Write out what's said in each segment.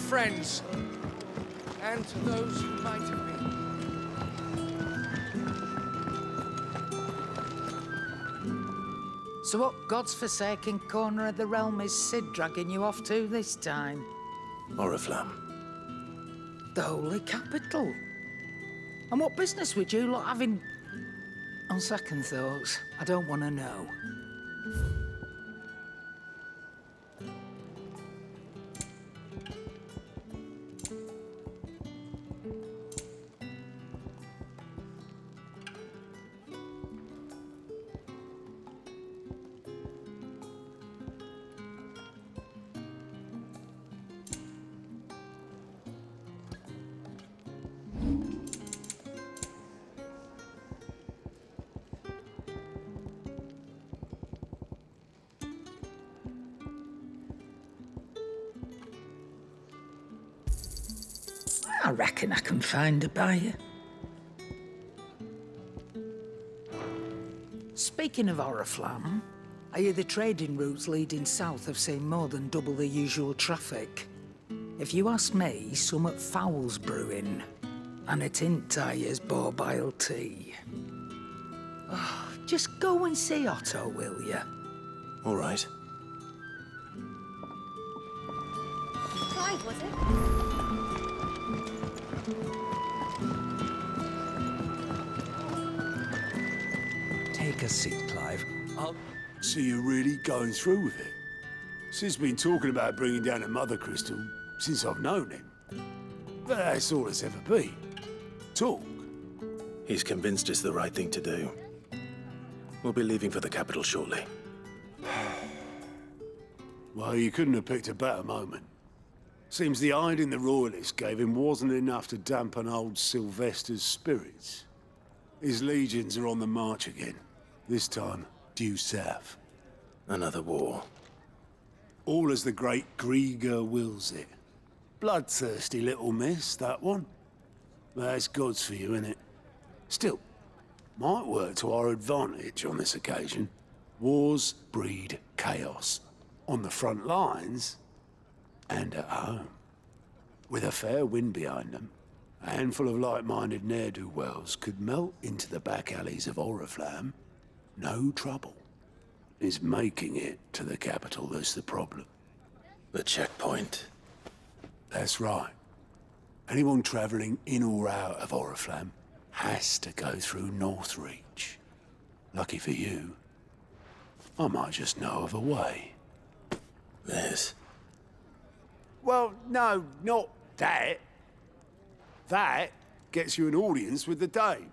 friends, and to those who might have been. So what God's forsaken corner of the realm is Sid dragging you off to this time? Oriflamme. The Holy Capital. And what business would you lot having... On second thoughts, I don't want to know. I reckon I can find a buyer. Speaking of Oriflamme, I hear the trading routes leading south have seen more than double the usual traffic. If you ask me, summat foul's brewing, and it ain't Tyre's borbile tea. Oh, just go and see Otto, will you? All right. Clive, was it? Take a seat, Clive. So you're really going through with it? Sid's been talking about bringing down a mother crystal since I've known him. But that's all it's ever been. Talk. He's convinced it's the right thing to do. We'll be leaving for the capital shortly. Well, you couldn't have picked a better moment. Seems the hiding the Royalists gave him wasn't enough to dampen old Sylvester's spirits. His legions are on the march again. This time, due south. Another war. All as the great Grieger wills it. Bloodthirsty little miss, that one. That's God's for you, innit? Still, might work to our advantage on this occasion. Wars breed chaos. On the front lines, and at home. With a fair wind behind them, a handful of like-minded ne'er-do-wells could melt into the back alleys of Oriflamme. No trouble. It's making it to the capital that's the problem. The checkpoint. That's right. Anyone travelling in or out of Oriflamme has to go through Northreach. Lucky for you, I might just know of a way. This. Well, no, not that. That gets you an audience with the Dame.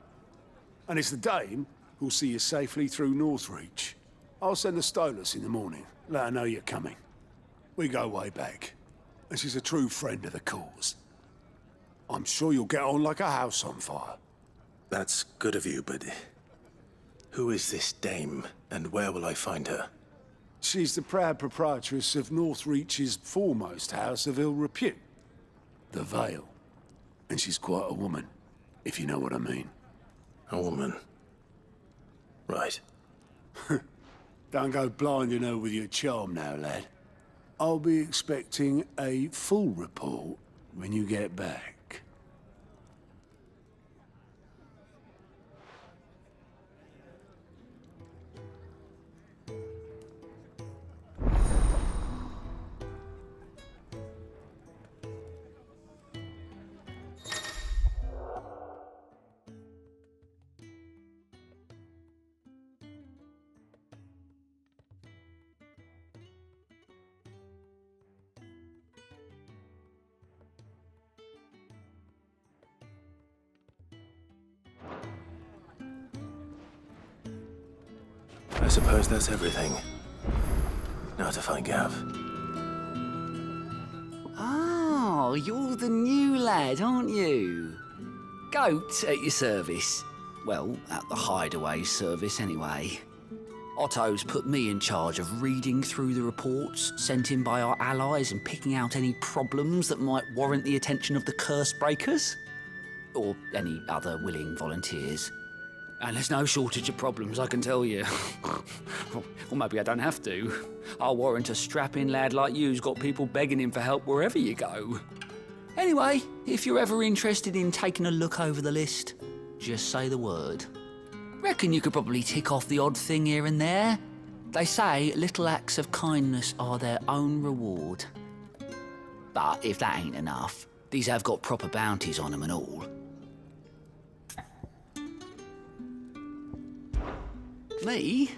And it's the Dame who'll see you safely through Northreach. I'll send the Stolas in the morning, let her know you're coming. We go way back, and she's a true friend of the cause. I'm sure you'll get on like a house on fire. That's good of you, but... who is this dame, and where will I find her? She's the proud proprietress of Northreach's foremost house of ill repute, the Vale. And she's quite a woman, if you know what I mean. A woman. Right. Don't go blinding her with your charm now, lad. I'll be expecting a full report when you get back. I suppose that's everything. Now to find Gav. Oh, you're the new lad, aren't you? Goat at your service. Well, at the hideaway service anyway. Otto's put me in charge of reading through the reports sent in by our allies and picking out any problems that might warrant the attention of the curse breakers. Or any other willing volunteers. And there's no shortage of problems, I can tell you. Or maybe I don't have to. I'll warrant a strapping lad like you's got people begging him for help wherever you go. Anyway, if you're ever interested in taking a look over the list, just say the word. Reckon you could probably tick off the odd thing here and there. They say little acts of kindness are their own reward. But if that ain't enough, these have got proper bounties on them and all. Me?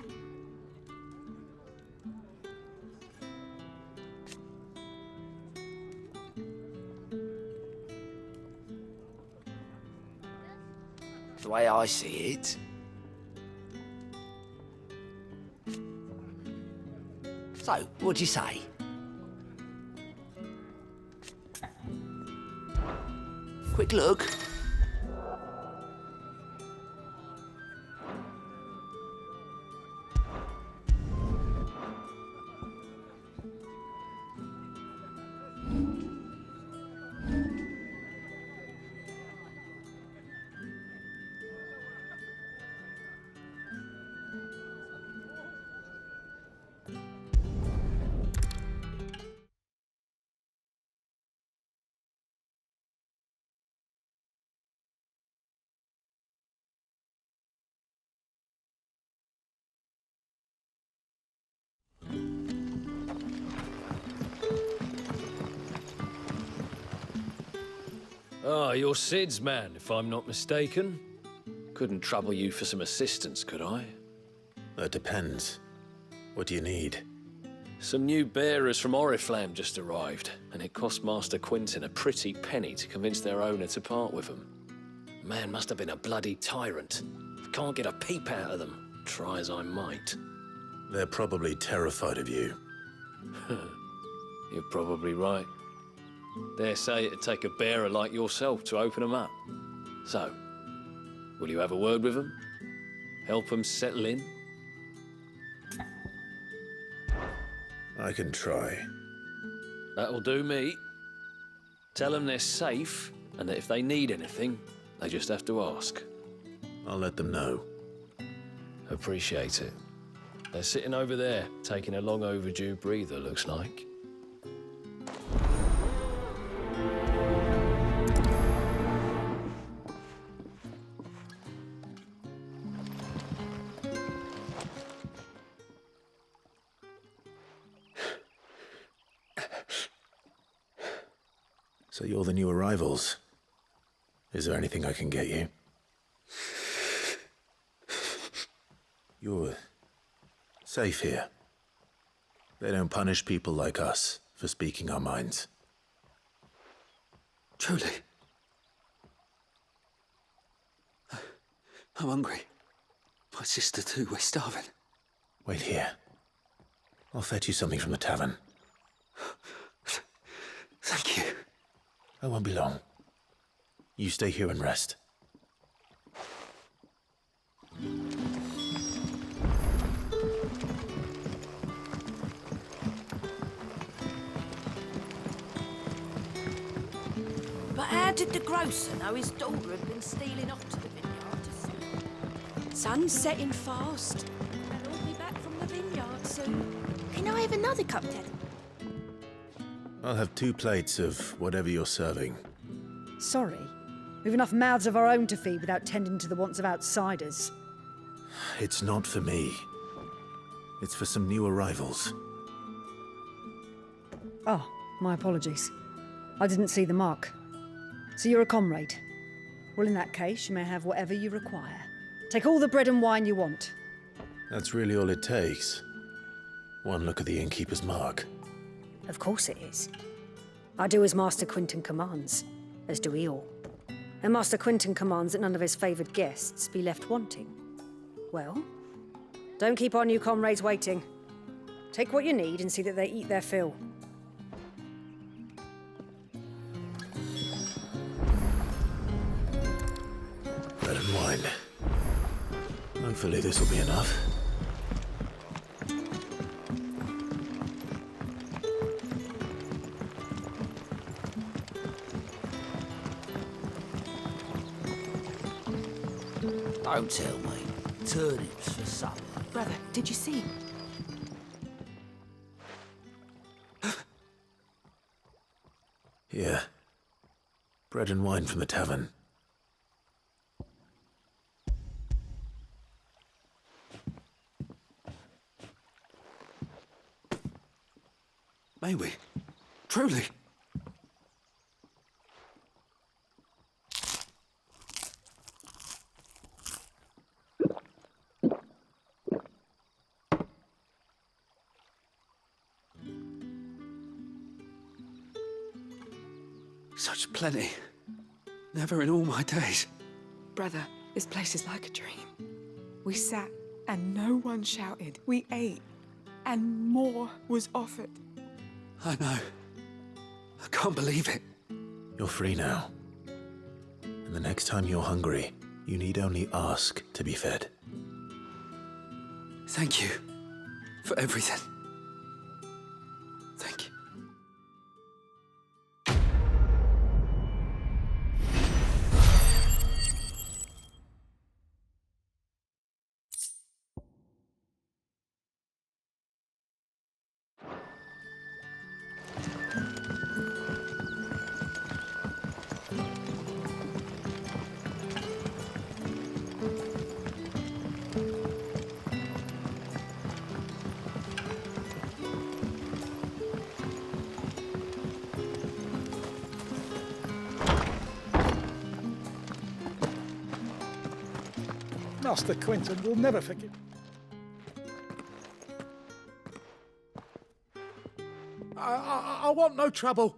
The way I see it, so, what'd you say? Quick look. Ah, you're Sid's man, if I'm not mistaken. Couldn't trouble you for some assistance, could I? That depends. What do you need? Some new bearers from Oriflamme just arrived, and it cost Master Quentin a pretty penny to convince their owner to part with them. Man must have been a bloody tyrant. Can't get a peep out of them, try as I might. They're probably terrified of you. You're probably right. Dare say it'd take a bearer like yourself to open them up. So, will you have a word with them? Help them settle in? I can try. That'll do me. Tell them they're safe, and that if they need anything, they just have to ask. I'll let them know. Appreciate it. They're sitting over there, taking a long overdue breather, looks like. So you're the new arrivals. Is there anything I can get you? You're safe here. They don't punish people like us for speaking our minds. Truly. I'm hungry. My sister too, we're starving. Wait here. I'll fetch you something from the tavern. Thank you. I won't be long. You stay here and rest. But how did the grocer know his daughter had been stealing off to the vineyard to sell? Sun's setting fast. And I'll be back from the vineyard soon. Can I have another cup, Ted? I'll have 2 plates of whatever you're serving. Sorry. We've enough mouths of our own to feed without tending to the wants of outsiders. It's not for me. It's for some new arrivals. Oh, my apologies. I didn't see the mark. So you're a comrade. Well, in that case, you may have whatever you require. Take all the bread and wine you want. That's really all it takes. One look at the innkeeper's mark. Of course it is. I do as Master Quentin commands, as do we all. And Master Quentin commands that none of his favoured guests be left wanting. Well, don't keep our new comrades waiting. Take what you need and see that they eat their fill. Bread and wine. Hopefully this will be enough. Don't tell me. Turnips for supper. Brother, did you see? Here. Bread and wine from the tavern. May we? Truly? Such plenty. Never in all my days. Brother, this place is like a dream. We sat and no one shouted. We ate and more was offered. I know. I can't believe it. You're free now. And the next time you're hungry, you need only ask to be fed. Thank you for everything. Thank you. Master Quinton will never forgive. I want no trouble.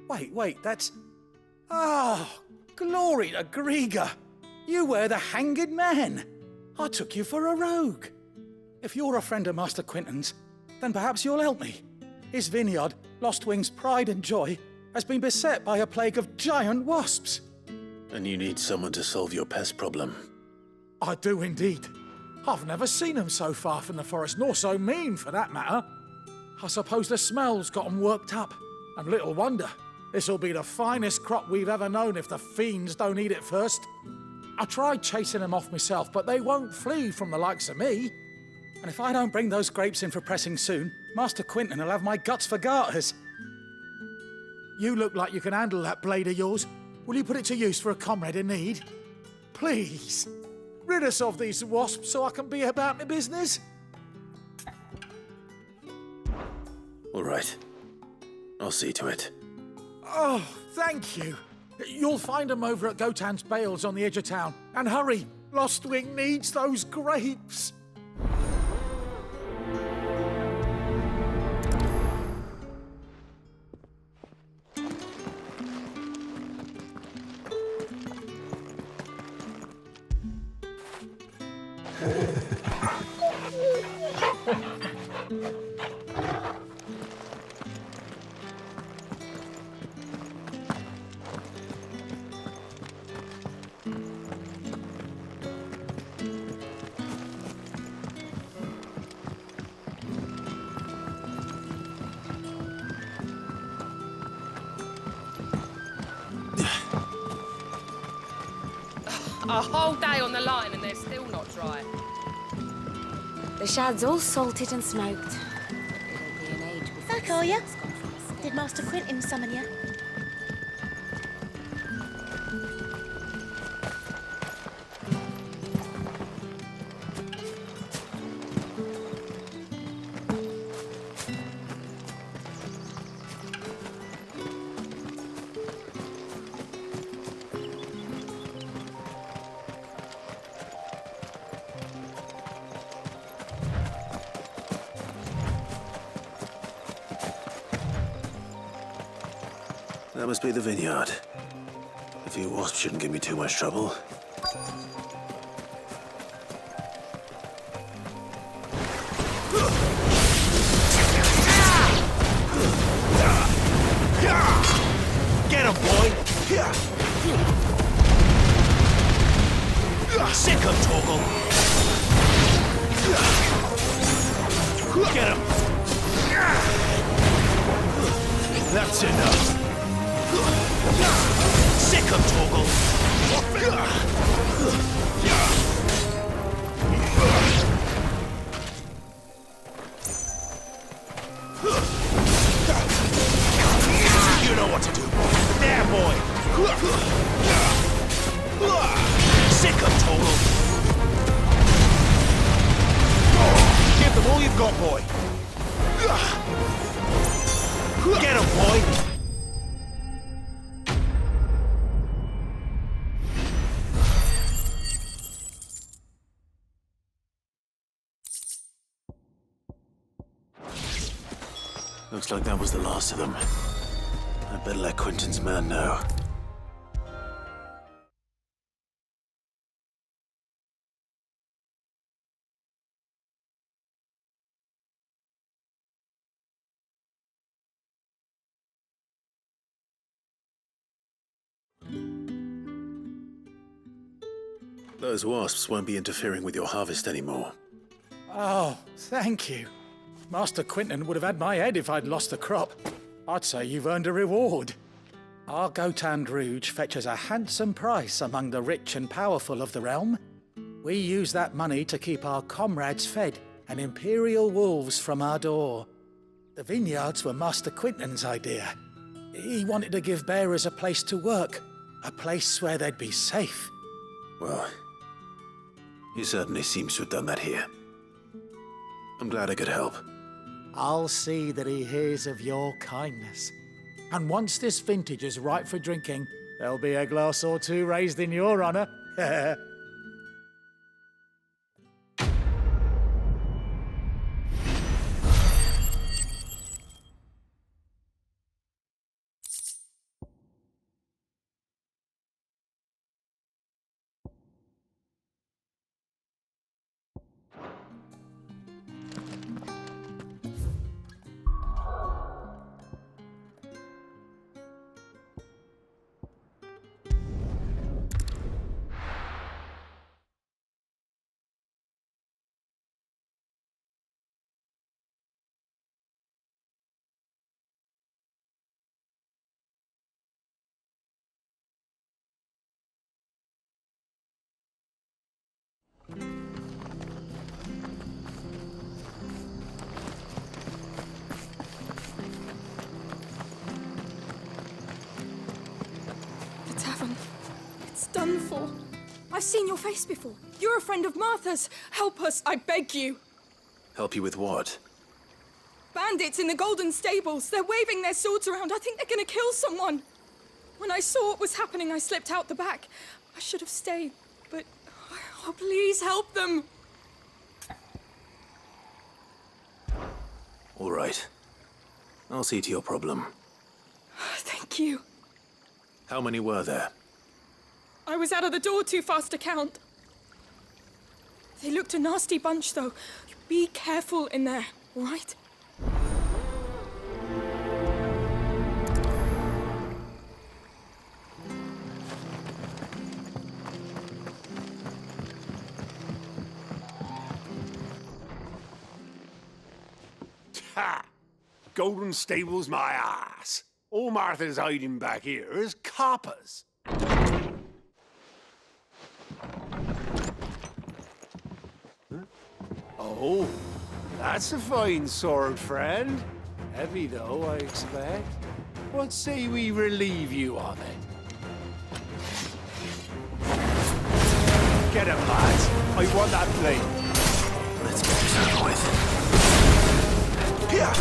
Wait, that's... Oh, glory to Grieger. You were the hanged man. I took you for a rogue. If you're a friend of Master Quinton's, then perhaps you'll help me. His vineyard, Lostwing's pride and joy, has been beset by a plague of giant wasps. And you need someone to solve your pest problem. I do indeed. I've never seen them so far from the forest, nor so mean, for that matter. I suppose the smell's got 'em worked up. And little wonder. This'll be the finest crop we've ever known if the fiends don't eat it first. I tried chasing them off myself, but they won't flee from the likes of me. And if I don't bring those grapes in for pressing soon, Master Quinton will have my guts for garters. You look like you can handle that blade of yours. Will you put it to use for a comrade in need? Please, rid us of these wasps so I can be about my business. All right. I'll see to it. Oh, thank you. You'll find them over at Gotan's Bales on the edge of town. And hurry, Lostwing needs those grapes. A whole day on the line and they're still not dry. The shad's all salted and smoked. It'll be an age before... Back, are ya? Did Master Quinton summon you? That must be the vineyard. A few wasps shouldn't give me too much trouble. Get him, boy! Sick him, Torgal! Get him! That's enough! Sick 'em, Torgal! You know what to do, boy. There, boy! Sick 'em, Torgal! Give them all you've got, boy! Get 'em, boy! Looks like that was the last of them. I'd better let Quentin's man know. Those wasps won't be interfering with your harvest anymore. Oh, thank you. Master Quentin would have had my head if I'd lost the crop. I'd say you've earned a reward. Our Gotand Rouge fetches a handsome price among the rich and powerful of the realm. We use that money to keep our comrades fed and imperial wolves from our door. The vineyards were Master Quentin's idea. He wanted to give bearers a place to work, a place where they'd be safe. Well, he certainly seems to have done that here. I'm glad I could help. I'll see that he hears of your kindness. And once this vintage is ripe for drinking, there'll be a glass or two raised in your honor. The tavern. It's done for. I've seen your face before. You're a friend of Martha's. Help us, I beg you. Help you with what? Bandits in the Golden Stables. They're waving their swords around. I think they're gonna kill someone. When I saw what was happening, I slipped out the back. I should have stayed, but... Oh, please help them. All right. I'll see to your problem. Thank you. How many were there? I was out of the door too fast to count. They looked a nasty bunch, though. Be careful in there, all right? Ha! Golden Stables my ass. All Martha's hiding back here is coppers. Huh? Oh, that's a fine sword, friend. Heavy, though, I expect. What say we relieve you of it? Get him, lads. I want that blade. Let's get this over with. Yeah.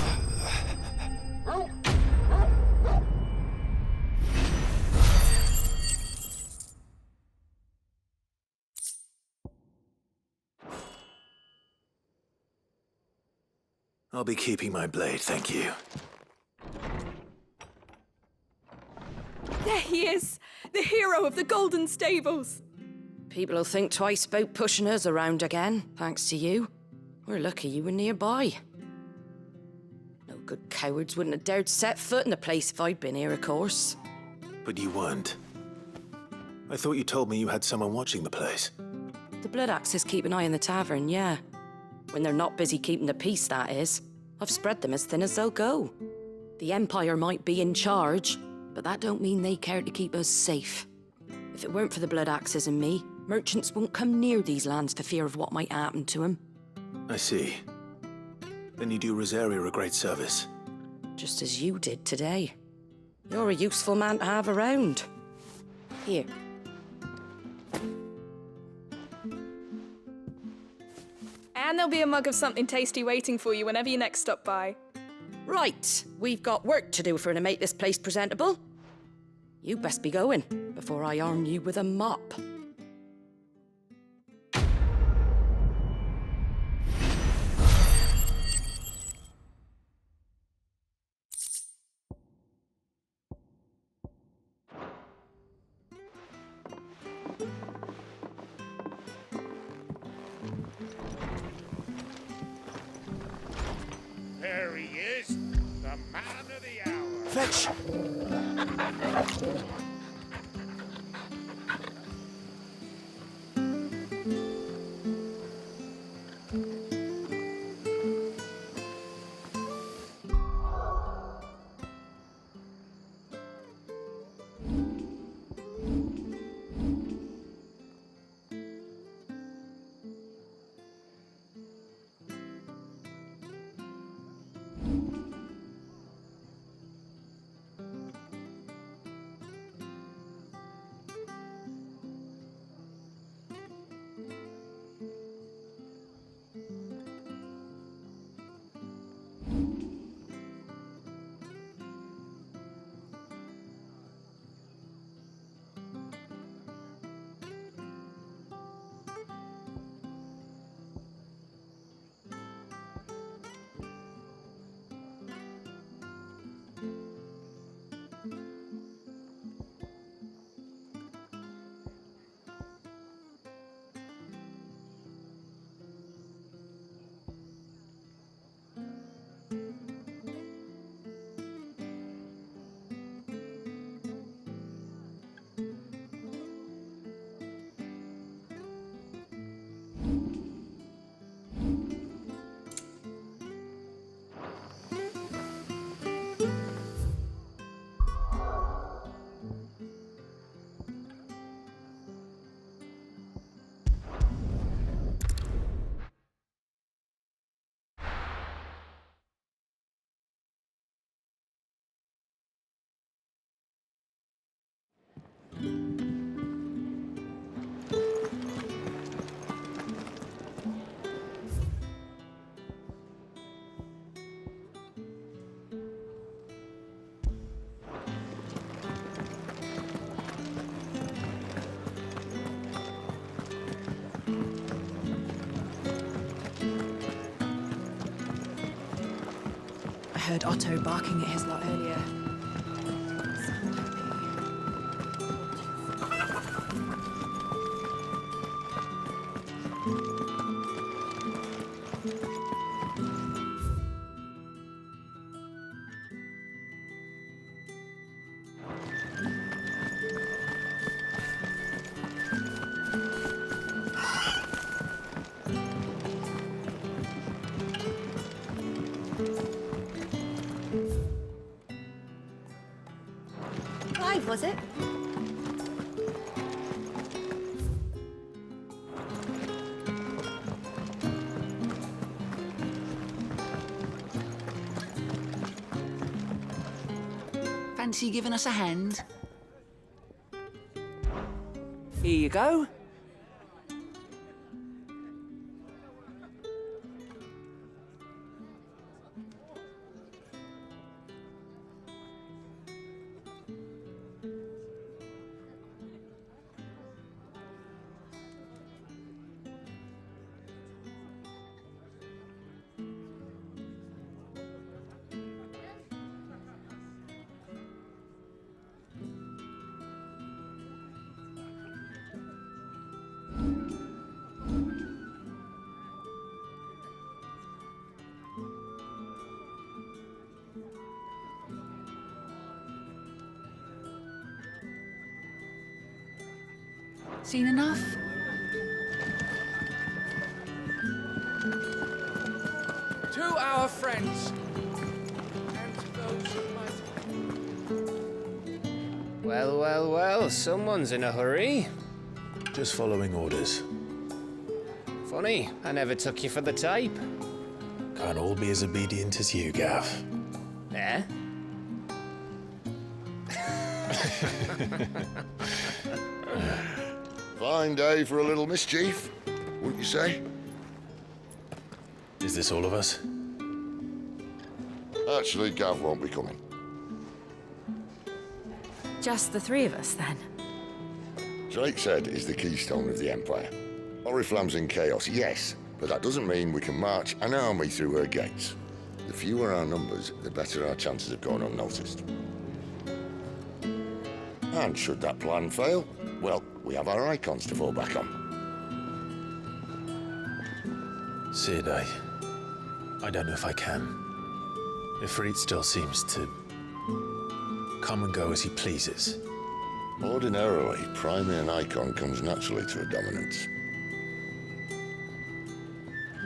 I'll be keeping my blade, thank you. There he is, the hero of the Golden Stables. People will think twice about pushing us around again, thanks to you. We're lucky you were nearby. No good cowards wouldn't have dared set foot in the place if I'd been here, of course. But you weren't. I thought you told me you had someone watching the place. The Blood Axes keep an eye on the tavern, yeah. When they're not busy keeping the peace, that is. I've spread them as thin as they'll go. The Empire might be in charge, But that don't mean they care to keep us safe. If it weren't for the Blood Axes and me, merchants won't come near these lands for fear of what might happen to them. I see. Then you do Rosaria a great service. Just as you did today. You're a useful man to have around. Here. And there'll be a mug of something tasty waiting for you whenever you next stop by. Right, we've got work to do for to make this place presentable. You best be going before I arm you with a mop. There he is, the man of the hour. Fetch! I heard Otto barking at his lot earlier. Clive, was it? Fancy giving us a hand? Here you go. Seen enough? To our friends, and to those who might. Well, well, well, someone's in a hurry. Just following orders. Funny, I never took you for the type. Can't all be as obedient as you, Gav. Eh? Fine day for a little mischief, wouldn't you say? Is this all of us? Actually, Gav won't be coming. Just the three of us, then? Drake's Head is the keystone of the Empire. Oriflamme's in chaos, yes, but that doesn't mean we can march an army through her gates. The fewer our numbers, the better our chances of going unnoticed. And should that plan fail, well, we have our icons to fall back on. Sid, I don't know if I can. Ifrit still seems to come and go as he pleases. Ordinarily, priming an icon comes naturally to a dominance.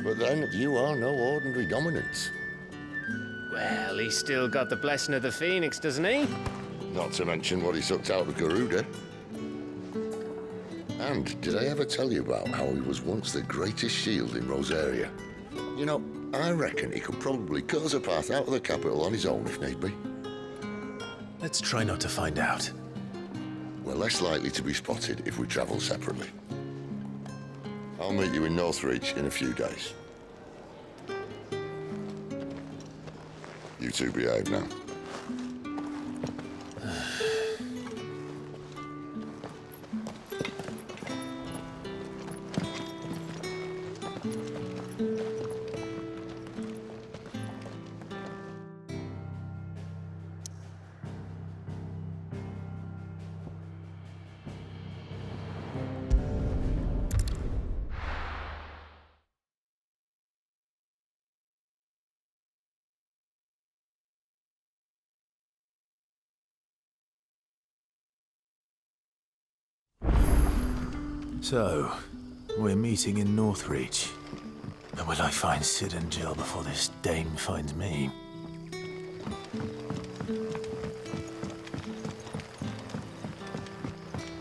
But then, you are no ordinary dominance. Well, he's still got the blessing of the Phoenix, doesn't he? Not to mention what he sucked out of Garuda. And did I ever tell you about how he was once the greatest shield in Rosaria? You know, I reckon he could probably cut us a path out of the capital on his own if need be. Let's try not to find out. We're less likely to be spotted if we travel separately. I'll meet you in Northreach in a few days. You two behave now. So, we're meeting in Northreach. But will I find Sid and Jill before this dame finds me?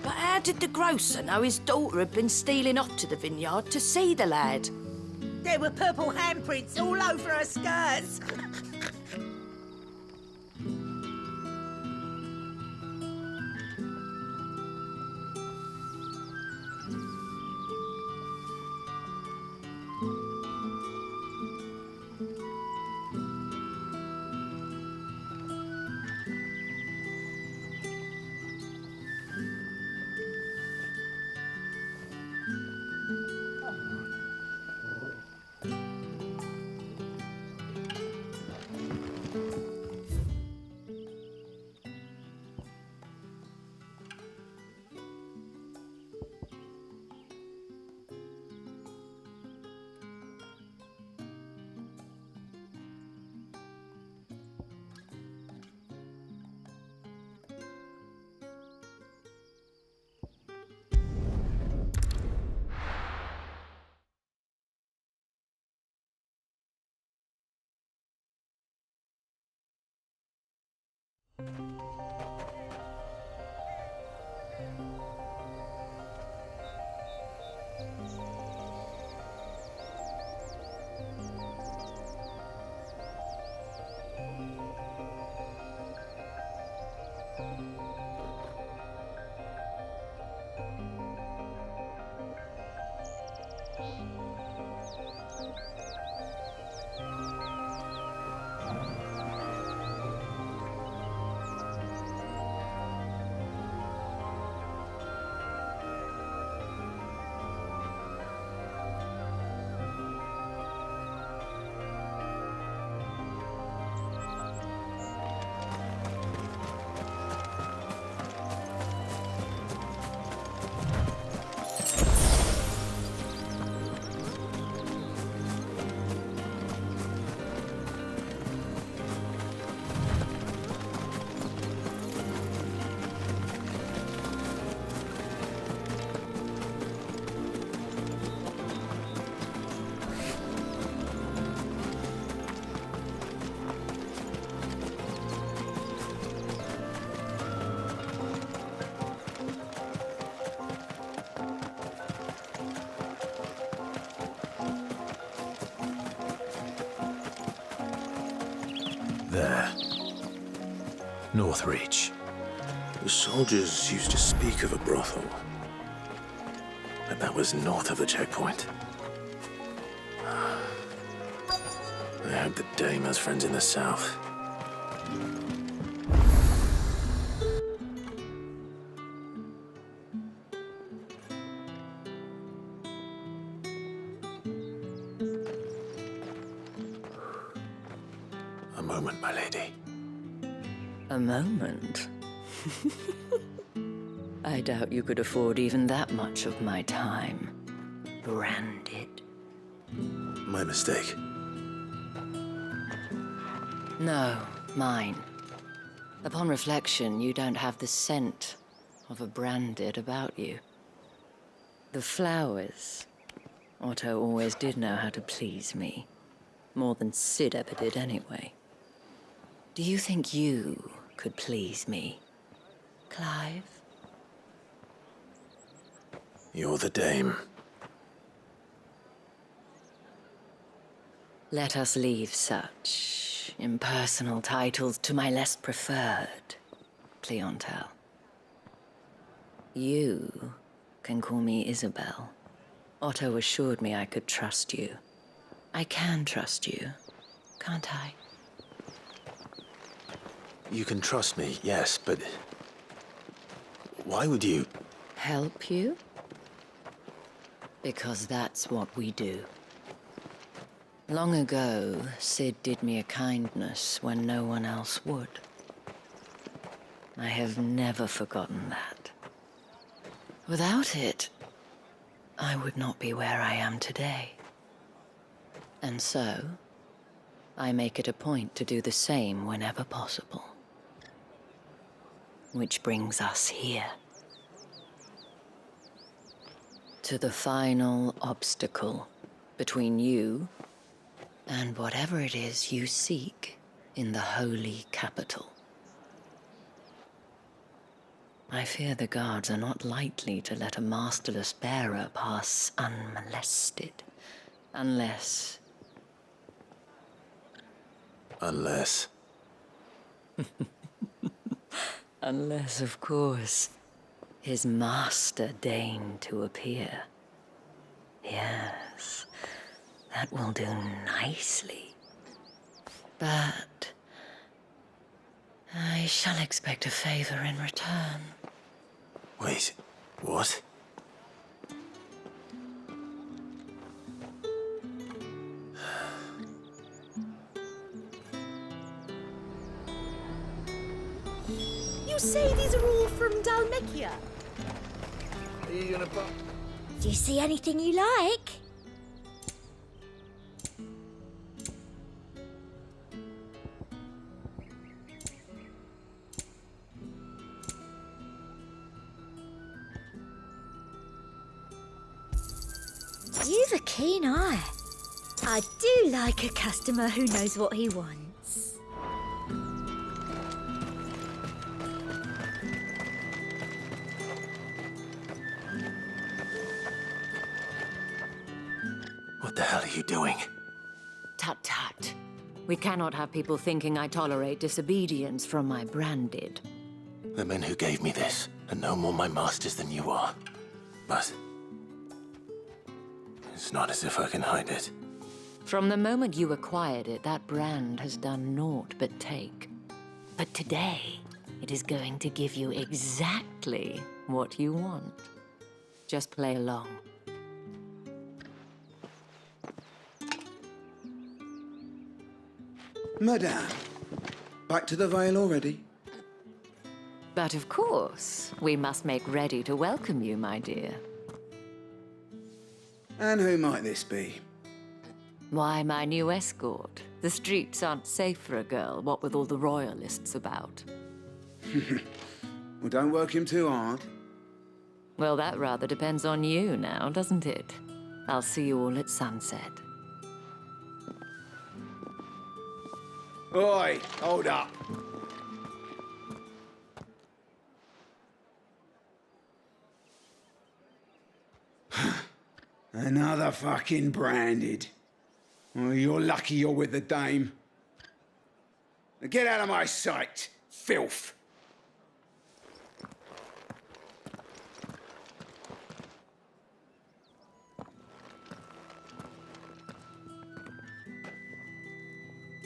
But how did the grocer know his daughter had been stealing off to the vineyard to see the lad? There were purple handprints all over her skirts. Northreach. The soldiers used to speak of a brothel. But that was north of the checkpoint. I hope the Dame has friends in the south. A moment, my lady. A moment? I doubt you could afford even that much of my time. Branded. My mistake. No, mine. Upon reflection, you don't have the scent of a branded about you. The flowers. Otto always did know how to please me. More than Sid ever did anyway. Do you think you could please me, Clive? You're the Dame. Let us leave such impersonal titles to my less preferred clientele. You can call me Isabel. Otto assured me I could trust you. I can trust you, can't I? You can trust me, yes, but... why would you... Help you? Because that's what we do. Long ago, Sid did me a kindness when no one else would. I have never forgotten that. Without it, I would not be where I am today. And so, I make it a point to do the same whenever possible. Which brings us here. To the final obstacle between you and whatever it is you seek in the holy capital. I fear the guards are not likely to let a masterless bearer pass unmolested, unless... Unless... Unless, of course, his master deigned to appear. Yes, that will do nicely. But I shall expect a favor in return. Wait, what? You say these are all from Dalmekia? Are you gonna buy? Do you see anything you like? You've a keen eye. I do like a customer who knows what he wants. What the hell are you doing? Tut tut. We cannot have people thinking I tolerate disobedience from my branded. The men who gave me this are no more my masters than you are. But... it's not as if I can hide it. From the moment you acquired it, that brand has done naught but take. But today, it is going to give you exactly what you want. Just play along. Madame, back to the Vale already? But of course, we must make ready to welcome you, my dear. And who might this be? Why, my new escort. The streets aren't safe for a girl, what with all the royalists about. Well, don't work him too hard. Well, that rather depends on you now, doesn't it? I'll see you all at sunset. Oi, hold up. Another fucking branded. Well, you're lucky you're with the Dame. Now get out of my sight. Filth.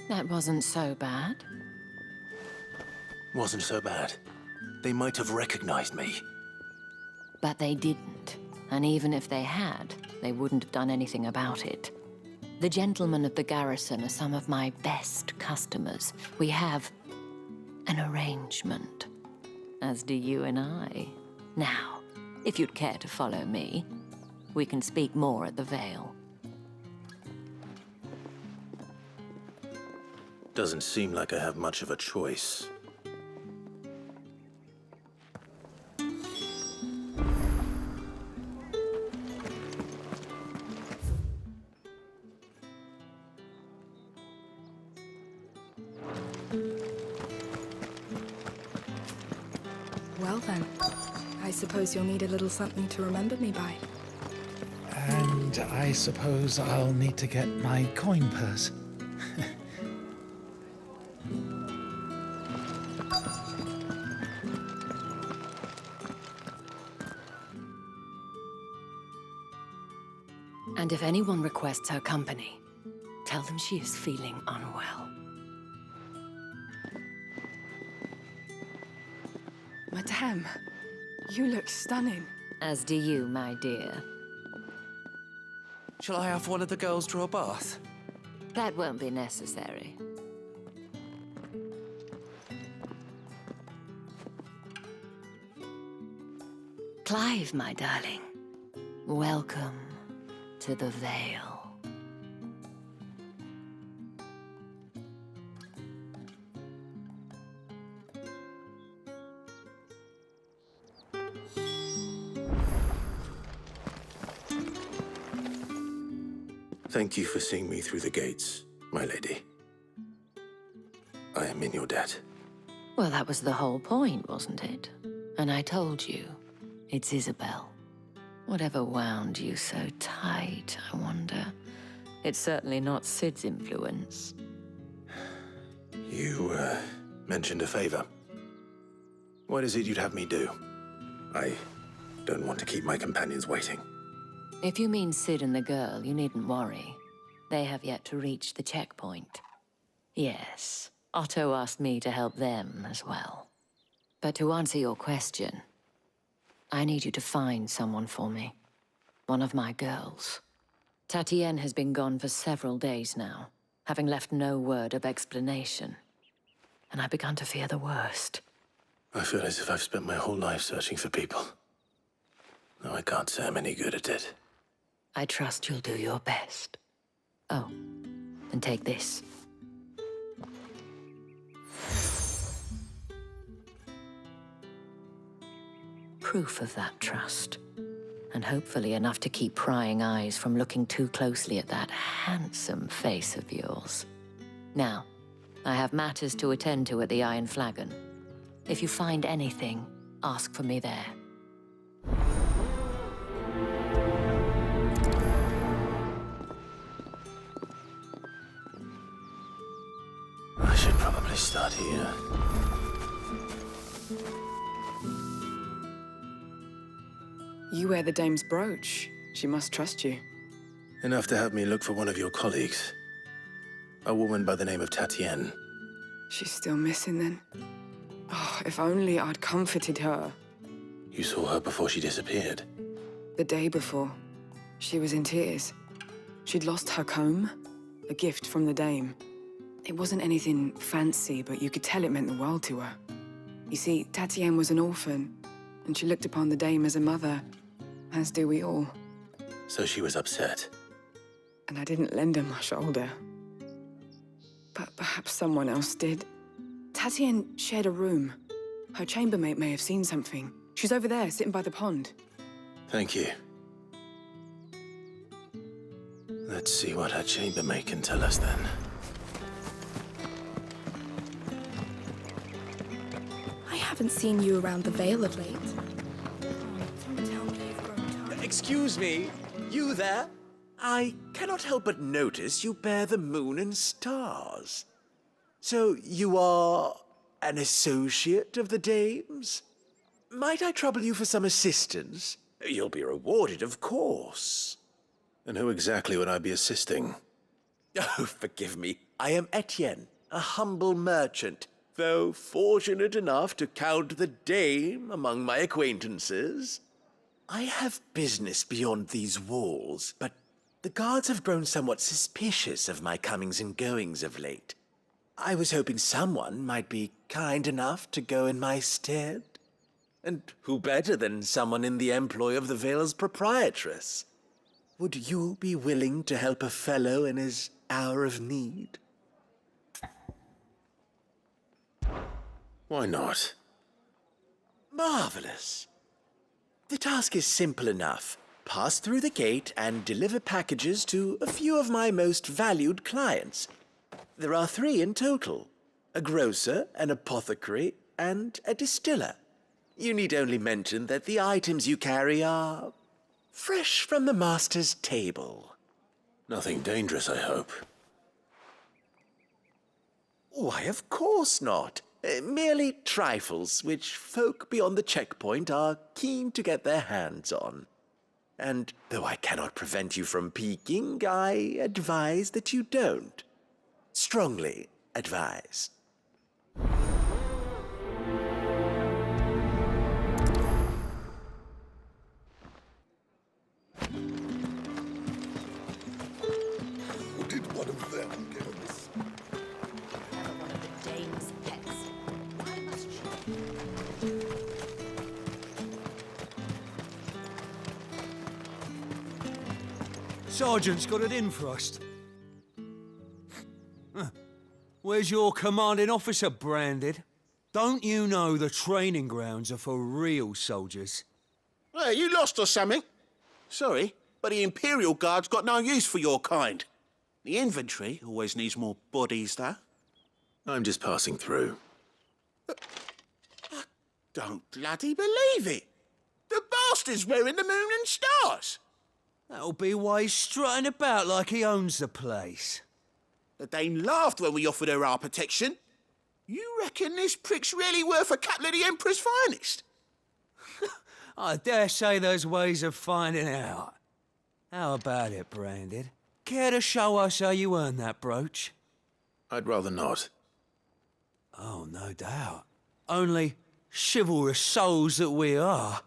That wasn't so bad. Wasn't so bad. They might have recognized me. But they didn't. And even if they had, they wouldn't have done anything about it. The gentlemen of the garrison are some of my best customers. We have an arrangement, as do you and I. Now, if you'd care to follow me, we can speak more at the Vale. Doesn't seem like I have much of a choice. Well then, I suppose you'll need a little something to remember me by. And I suppose I'll need to get my coin purse. And if anyone requests her company, tell them she is feeling unwell. Madame, you look stunning. As do you, my dear. Shall I have one of the girls draw a bath? That won't be necessary. Clive, my darling. Welcome to the Vale. Thank you for seeing me through the gates, my lady. I am in your debt. Well, that was the whole point, wasn't it? And I told you, it's Isabel. Whatever wound you so tight, I wonder. It's certainly not Sid's influence. You, mentioned a favor. What is it you'd have me do? I don't want to keep my companions waiting. If you mean Sid and the girl, you needn't worry. They have yet to reach the checkpoint. Yes, Otto asked me to help them as well. But to answer your question, I need you to find someone for me. One of my girls. Tatienne has been gone for several days now, having left no word of explanation. And I've begun to fear the worst. I feel as if I've spent my whole life searching for people. Though I can't say I'm any good at it. I trust you'll do your best. Oh, and take this. Proof of that trust. And hopefully enough to keep prying eyes from looking too closely at that handsome face of yours. Now, I have matters to attend to at the Iron Flagon. If you find anything, ask for me there. I should probably start here. You wear the dame's brooch. She must trust you. Enough to have me look for one of your colleagues. A woman by the name of Tatienne. She's still missing then. Oh, if only I'd comforted her. You saw her before she disappeared. The day before, she was in tears. She'd lost her comb, a gift from the dame. It wasn't anything fancy, but you could tell it meant the world to her. You see, Tatienne was an orphan, and she looked upon the dame as a mother, as do we all. So she was upset. And I didn't lend her my shoulder. But perhaps someone else did. Tatienne shared a room. Her chambermaid may have seen something. She's over there, sitting by the pond. Thank you. Let's see what her chambermaid can tell us then. I haven't seen you around the Vale of late. Excuse me, you there? I cannot help but notice you bear the moon and stars. So you are an associate of the dame's? Might I trouble you for some assistance? You'll be rewarded, of course. And who exactly would I be assisting? Oh, forgive me. I am Etienne, a humble merchant, though fortunate enough to count the dame among my acquaintances. I have business beyond these walls, but the guards have grown somewhat suspicious of my comings and goings of late. I was hoping someone might be kind enough to go in my stead. And who better than someone in the employ of the Vale's proprietress? Would you be willing to help a fellow in his hour of need? Why not? Marvelous. The task is simple enough. Pass through the gate and deliver packages to a few of my most valued clients. There are 3 in total: a grocer, an apothecary, and a distiller. You need only mention that the items you carry are fresh from the master's table. Nothing dangerous, I hope. Why, of course not. Merely trifles which folk beyond the checkpoint are keen to get their hands on. And though I cannot prevent you from peeking, I advise that you don't. Strongly advise. Did one of them get us? Never one of the dame's pets. Why must she? Sergeant's got it in for us. Where's your commanding officer, Branded? Don't you know the training grounds are for real soldiers? Hey, you lost or something? Sorry, but the Imperial Guard's got no use for your kind. The infantry always needs more bodies, though. I'm just passing through. I don't bloody believe it. The bastard's wearing the moon and stars. That'll be why he's strutting about like he owns the place. The Dane laughed when we offered her our protection. You reckon this prick's really worth a couple of the Emperor's finest? I dare say there's ways of finding out. How about it, Branded? Care to show us how you earned that brooch? I'd rather not. Oh, no doubt. Only chivalrous souls that we are,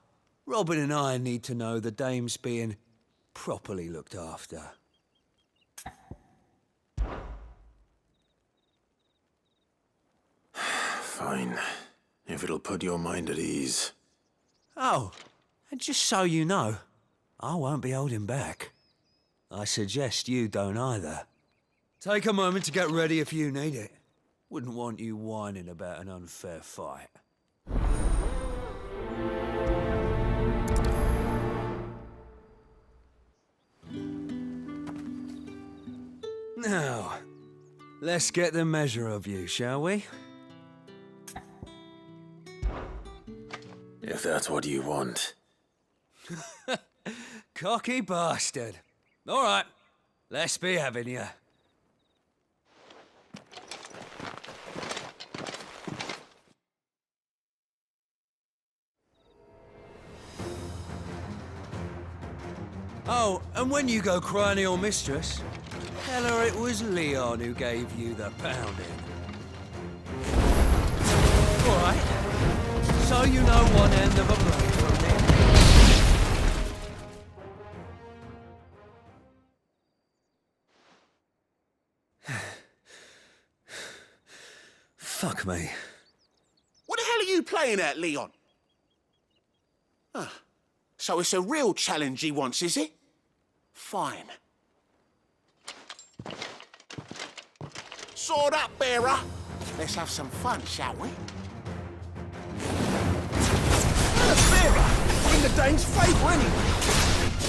Robin and I need to know the dame's being properly looked after. Fine. If it'll put your mind at ease. Oh, and just so you know, I won't be holding back. I suggest you don't either. Take a moment to get ready if you need it. Wouldn't want you whining about an unfair fight. Now, let's get the measure of you, shall we? If that's what you want. Cocky bastard. All right, let's be having you. Oh, and when you go crying to your mistress, tell her it was Leon who gave you the pounding. All right, so you know one end of a blade from the other. Fuck me. What the hell are you playing at, Leon? Ah, so it's a real challenge he wants, is it? Fine. Sword up, bearer. Let's have some fun, shall we? Bearer! In the Dane's favour, anyway.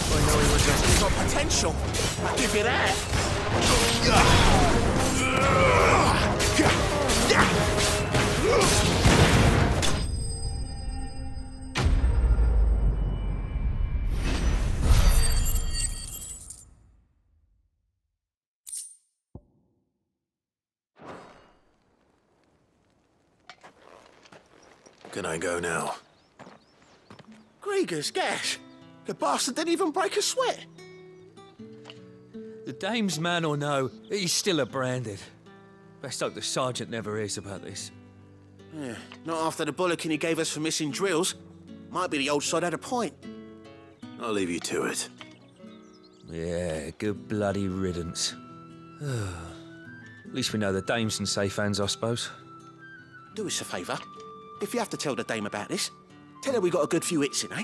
I know he's got potential. I'll give you that. Can I go now? Grieger's gas. The bastard didn't even break a sweat. The dame's man or no, he's still a branded. Best hope the sergeant never hears about this. Yeah, not after the bollocking he gave us for missing drills. Might be the old sod had a point. I'll leave you to it. Yeah, good bloody riddance. At least we know the dame's in safe hands, I suppose. Do us a favour. If you have to tell the dame about this, tell her we got a good few hits in, eh?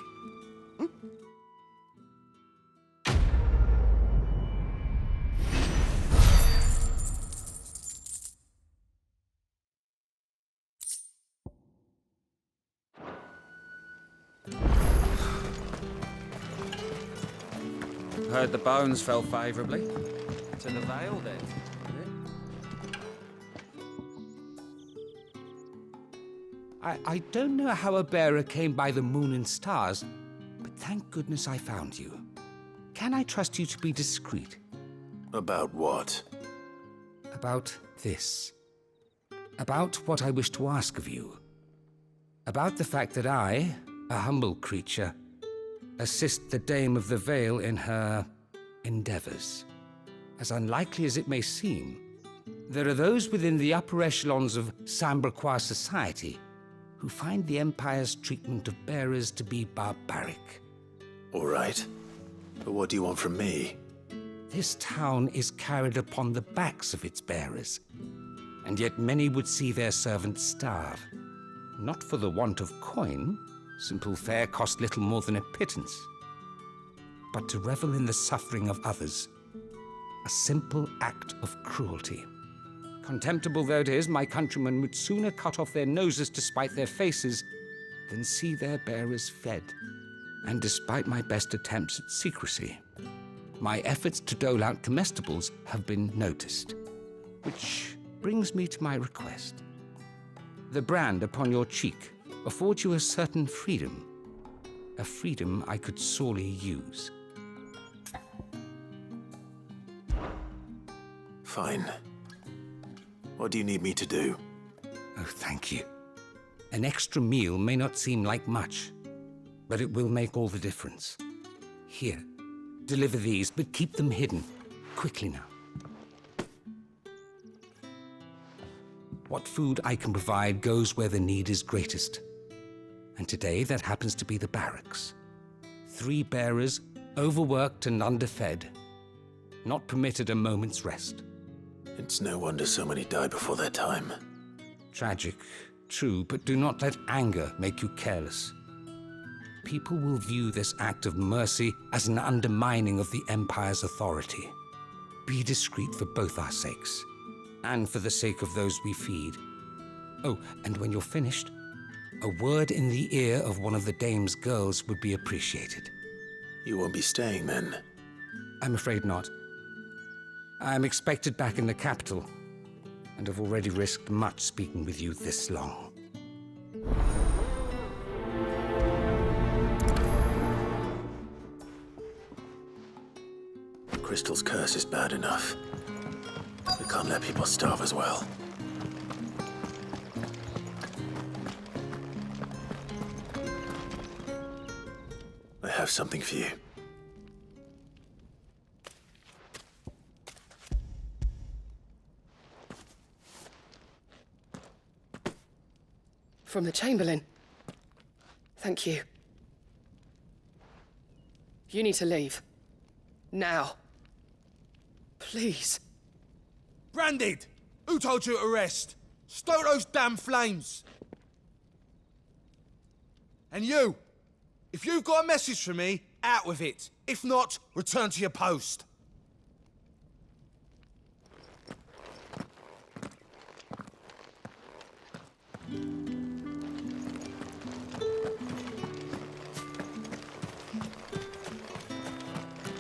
Heard the bones fell favourably. To the Vale, then. I don't know how a bearer came by the moon and stars, but thank goodness I found you. Can I trust you to be discreet? About what? About this. About what I wish to ask of you. About the fact that I, a humble creature, assist the Dame of the Vale in her endeavors. As unlikely as it may seem, there are those within the upper echelons of Samberquois society who find the Empire's treatment of bearers to be barbaric. All right. But what do you want from me? This town is carried upon the backs of its bearers, and yet many would see their servants starve. Not for the want of coin, simple fare cost little more than a pittance, but to revel in the suffering of others, a simple act of cruelty. Contemptible though it is, my countrymen would sooner cut off their noses to spite their faces than see their bearers fed. And despite my best attempts at secrecy, my efforts to dole out comestibles have been noticed. Which brings me to my request. The brand upon your cheek affords you a certain freedom, a freedom I could sorely use. Fine. What do you need me to do? Oh, thank you. An extra meal may not seem like much, but it will make all the difference. Here, deliver these, but keep them hidden. Quickly now. What food I can provide goes where the need is greatest. And today, that happens to be the barracks. 3 bearers, overworked and underfed, not permitted a moment's rest. It's no wonder so many die before their time. Tragic, true, but do not let anger make you careless. People will view this act of mercy as an undermining of the Empire's authority. Be discreet for both our sakes, and for the sake of those we feed. Oh, and when you're finished, a word in the ear of one of the Dame's girls would be appreciated. You won't be staying then? I'm afraid not. I'm expected back in the capital, and have already risked much speaking with you this long. Crystal's curse is bad enough. We can't let people starve as well. I have something for you. From the Chamberlain. Thank you. You need to leave. Now. Please. Branded! Who told you to rest? Stoke those damn flames! And you! If you've got a message for me, out with it. If not, return to your post.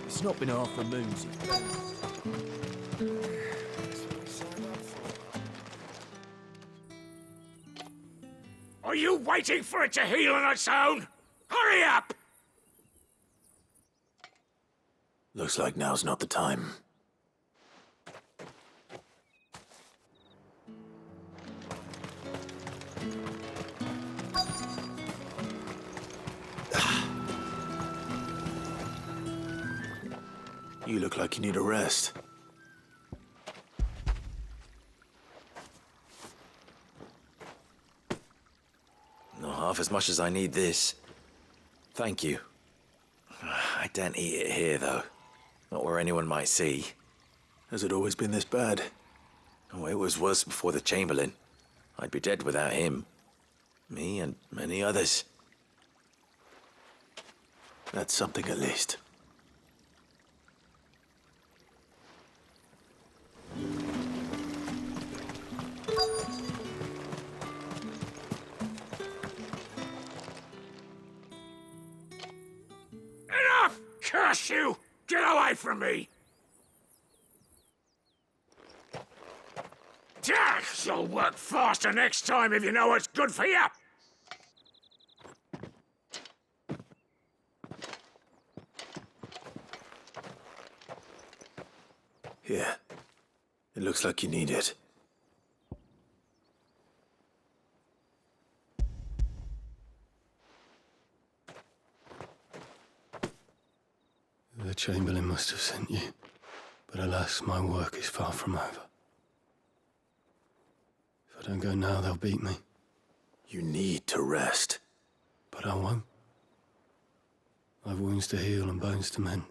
It's not been half the moon since... Are you waiting for it to heal on its own? Hurry up! Looks like now's not the time. You look like you need a rest. Not half as much as I need this. Thank you. I don't eat it here, though. Not where anyone might see. Has it always been this bad? Oh, it was worse before the Chamberlain. I'd be dead without him. Me and many others. That's something at least. Enough! Curse you! Get away from me! You'll work faster next time if you know what's good for you! Here. It looks like you need it. The Chamberlain must have sent you. But alas, my work is far from over. If I don't go now, they'll beat me. You need to rest. But I won't. I've wounds to heal and bones to mend.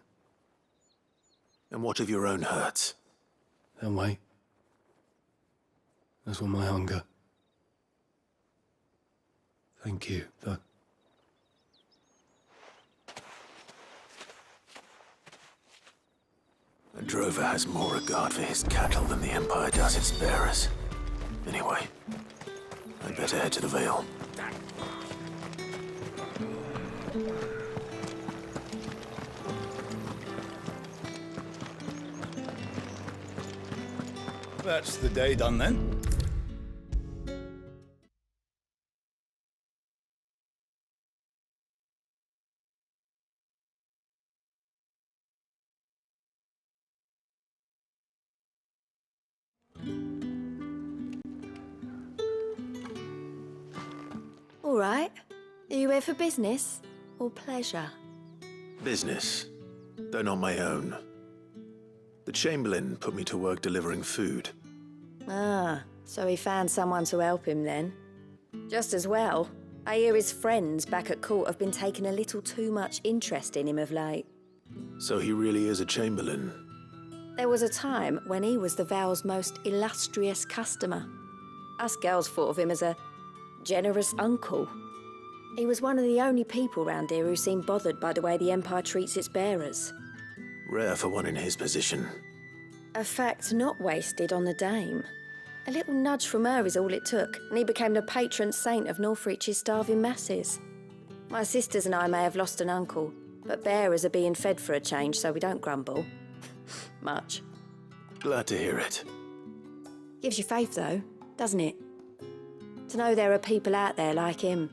And what of your own hurts? They'll wait. As will my hunger. Thank you, though. A drover has more regard for his cattle than the Empire does its bearers. Anyway, I'd better head to the Vale. That's the day done then. All right. Are you here for business or pleasure? Business, though not my own. The Chamberlain put me to work delivering food. Ah, so he found someone to help him then. Just as well. I hear his friends back at court have been taking a little too much interest in him of late. So he really is a Chamberlain. There was a time when he was the Vale's most illustrious customer. Us girls thought of him as a generous uncle. He was one of the only people round here who seemed bothered by the way the Empire treats its bearers. Rare for one in his position. A fact not wasted on the dame. A little nudge from her is all it took, and he became the patron saint of Northreach's starving masses. My sisters and I may have lost an uncle, but bearers are being fed for a change, so we don't grumble. Much. Glad to hear it. Gives you faith, though, doesn't it? To know there are people out there like him.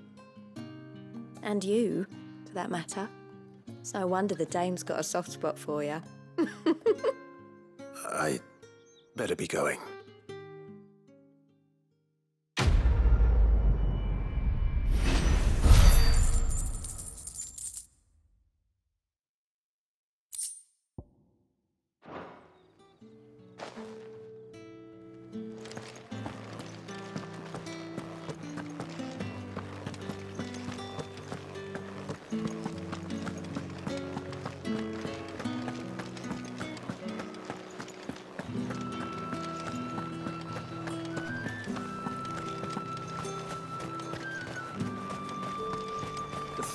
And you, for that matter. It's no wonder the dame's got a soft spot for you. I better be going.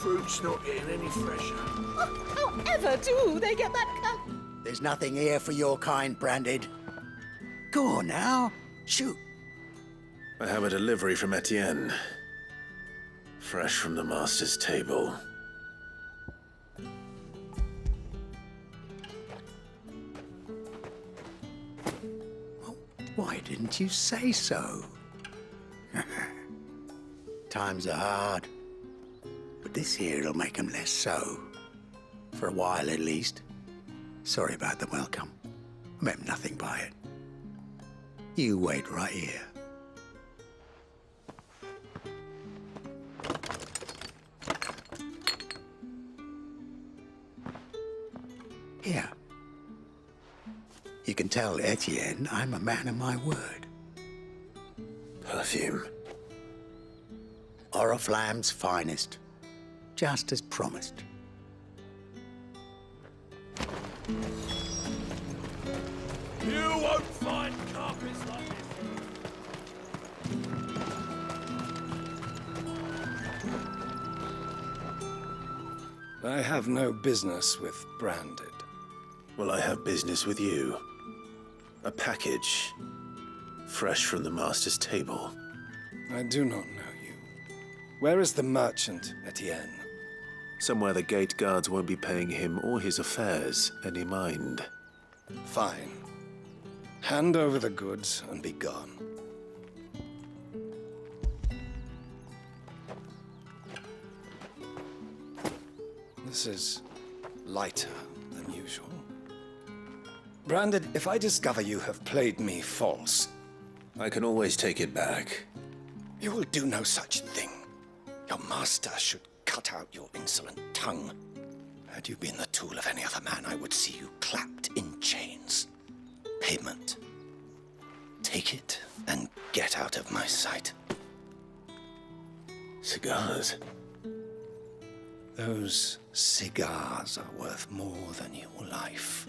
Fruit's not getting any fresher. However do they get that cut? There's nothing here for your kind, Branded. Go on now. Shoot. I have a delivery from Etienne. Fresh from the master's table. Why didn't you say so? Times are hard. But this here'll make 'em less so. For a while, at least. Sorry about the welcome. I meant nothing by it. You wait right here. Here. You can tell Etienne I'm a man of my word. Perfume. Oriflamme's finest. Just as promised. You won't find carpets like this. I have no business with Branded. Well, I have business with you. A package. Fresh from the master's table. I do not know you. Where is the merchant, Etienne? Somewhere the gate guards won't be paying him or his affairs any mind. Fine. Hand over the goods and be gone. This is lighter than usual. Branded, if I discover you have played me false... I can always take it back. You will do no such thing. Your master should cut out your insolent tongue. Had you been the tool of any other man, I would see you clapped in chains. Payment. Take it and get out of my sight. Cigars. Those cigars are worth more than your life.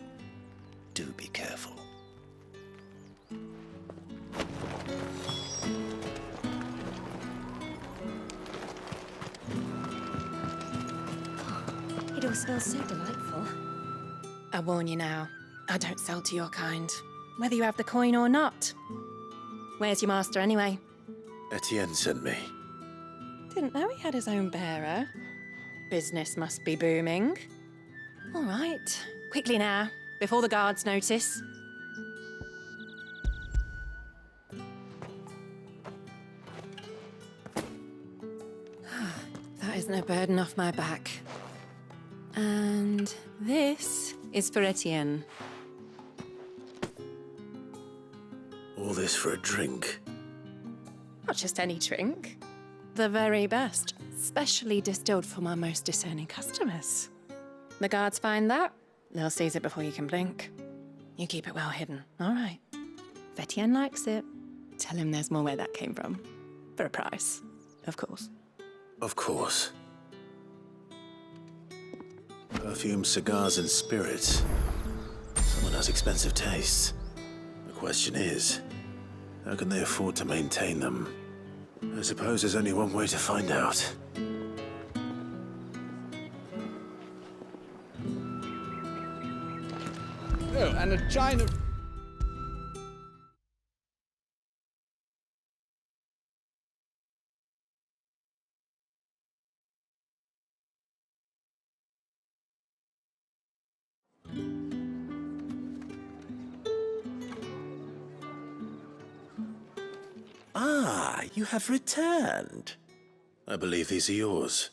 Do be careful. It all smells so delightful. I warn you now, I don't sell to your kind, whether you have the coin or not. Where's your master anyway? Etienne sent me. Didn't know he had his own bearer. Business must be booming. All right, quickly now, before the guards notice. That is no burden off my back. And this is for Etienne. All this for a drink. Not just any drink. The very best, specially distilled for my most discerning customers. The guards find that, they'll seize it before you can blink. You keep it well hidden, all right? If Etienne likes it, tell him there's more where that came from. For a price, of course. Of course. Perfume, cigars, and spirits. Someone has expensive tastes. The question is, how can they afford to maintain them? I suppose there's only one way to find out. Oh, and a china... Ah, you have returned. I believe these are yours.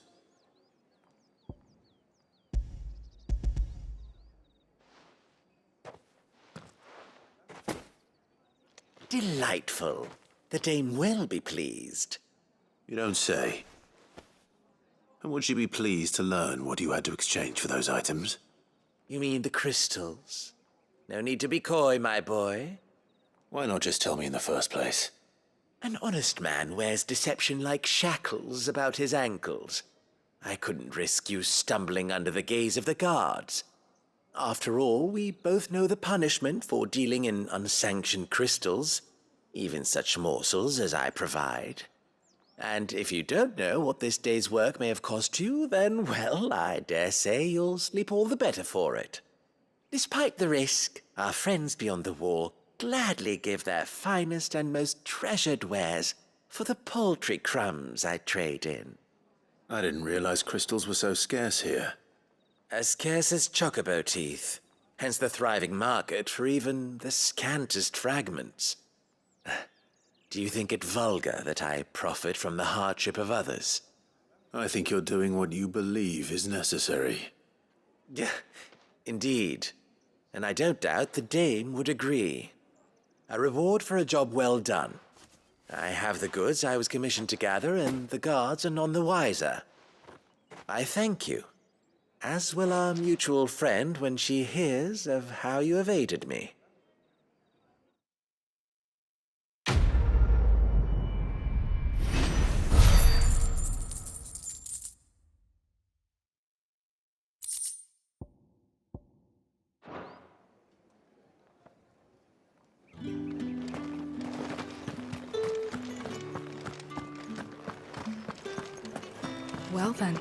Delightful. The dame will be pleased. You don't say. And would she be pleased to learn what you had to exchange for those items? You mean the crystals? No need to be coy, my boy. Why not just tell me in the first place? An honest man wears deception like shackles about his ankles. I couldn't risk you stumbling under the gaze of the guards. After all, we both know the punishment for dealing in unsanctioned crystals, even such morsels as I provide. And if you don't know what this day's work may have cost you, then, well, I dare say you'll sleep all the better for it. Despite the risk, our friends beyond the wall gladly give their finest and most treasured wares for the paltry crumbs I trade in. I didn't realize crystals were so scarce here. As scarce as chocobo teeth, hence the thriving market for even the scantest fragments. Do you think it vulgar that I profit from the hardship of others? I think you're doing what you believe is necessary. Yeah, indeed. And I don't doubt the dame would agree. A reward for a job well done. I have the goods I was commissioned to gather, and the guards are none the wiser. I thank you, as will our mutual friend when she hears of how you have aided me. Well then,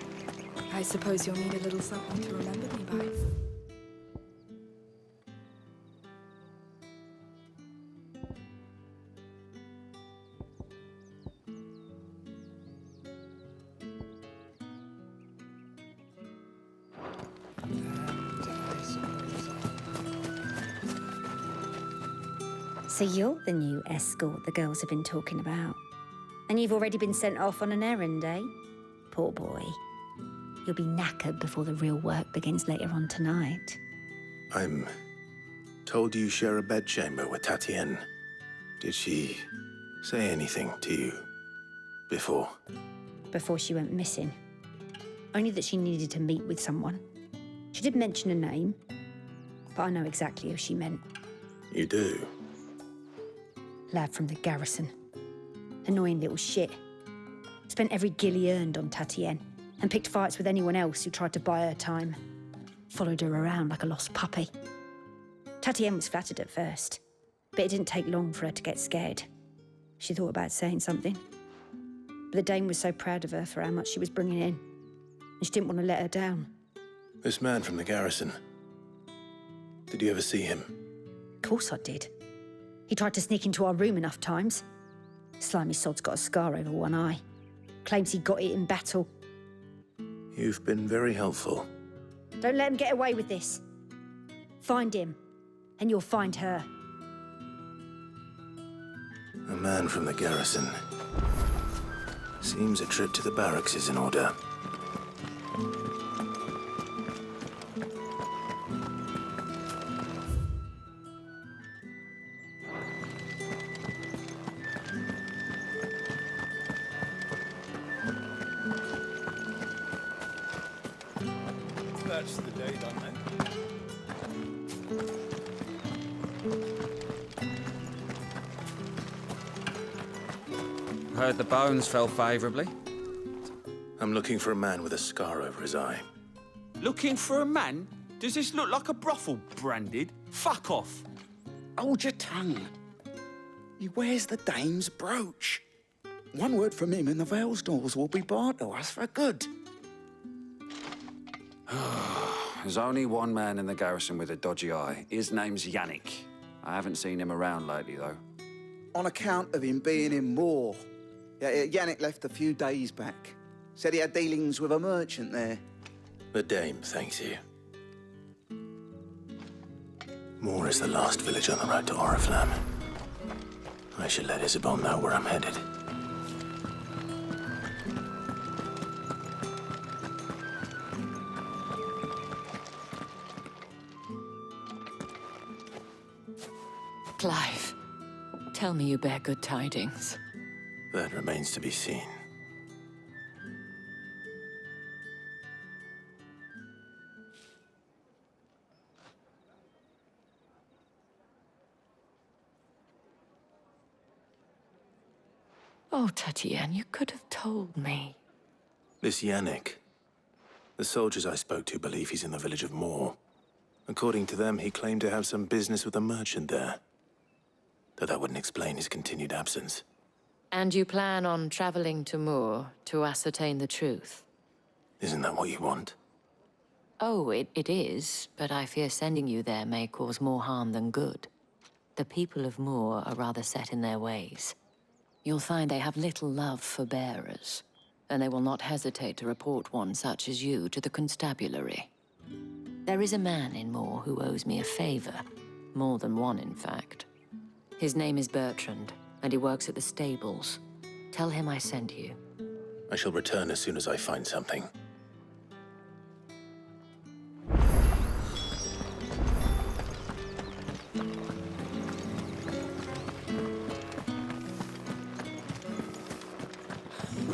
I suppose you'll need a little something to remember me by. So you're the new escort the girls have been talking about. And you've already been sent off on an errand, eh? Poor boy. You'll be knackered before the real work begins later on tonight. I'm told you share a bedchamber with Tatienne. Did she say anything to you before? Before she went missing. Only that she needed to meet with someone. She did mention a name, but I know exactly who she meant. You do? Lad from the garrison. Annoying little shit. Spent every gil he earned on Tatienne and picked fights with anyone else who tried to buy her time. Followed her around like a lost puppy. Tatienne was flattered at first, but it didn't take long for her to get scared. She thought about saying something. But the Dame was so proud of her for how much she was bringing in, and she didn't want to let her down. This man from the garrison. Did you ever see him? Of course I did. He tried to sneak into our room enough times. Slimy sod's got a scar over one eye. Claims he got it in battle. You've been very helpful. Don't let him get away with this. Find him, and you'll find her. A man from the garrison. Seems a trip to the barracks is in order. That's the day done, then. Heard the bones fell favourably. I'm looking for a man with a scar over his eye. Looking for a man? Does this look like a brothel, Branded? Fuck off. Hold your tongue. He wears the Dame's brooch. One word from him and the Vale's doors will be barred to us for good. There's only one man in the garrison with a dodgy eye. His name's Yannick. I haven't seen him around lately, though. On account of him being in Moor. Yannick left a few days back. Said he had dealings with a merchant there. The Dame thanks you. Moor is the last village on the road to Oriflamme. I should let Isabel know where I'm headed. Clive, tell me you bear good tidings. That remains to be seen. Oh, Tatienne, you could have told me. This Yannick. The soldiers I spoke to believe he's in the village of Moor. According to them, he claimed to have some business with a merchant there. Though that wouldn't explain his continued absence. And you plan on traveling to Moor to ascertain the truth? Isn't that what you want? Oh, it is, but I fear sending you there may cause more harm than good. The people of Moor are rather set in their ways. You'll find they have little love for bearers, and they will not hesitate to report one such as you to the constabulary. There is a man in Moor who owes me a favor. More than one, in fact. His name is Bertrand, and he works at the stables. Tell him I sent you. I shall return as soon as I find something.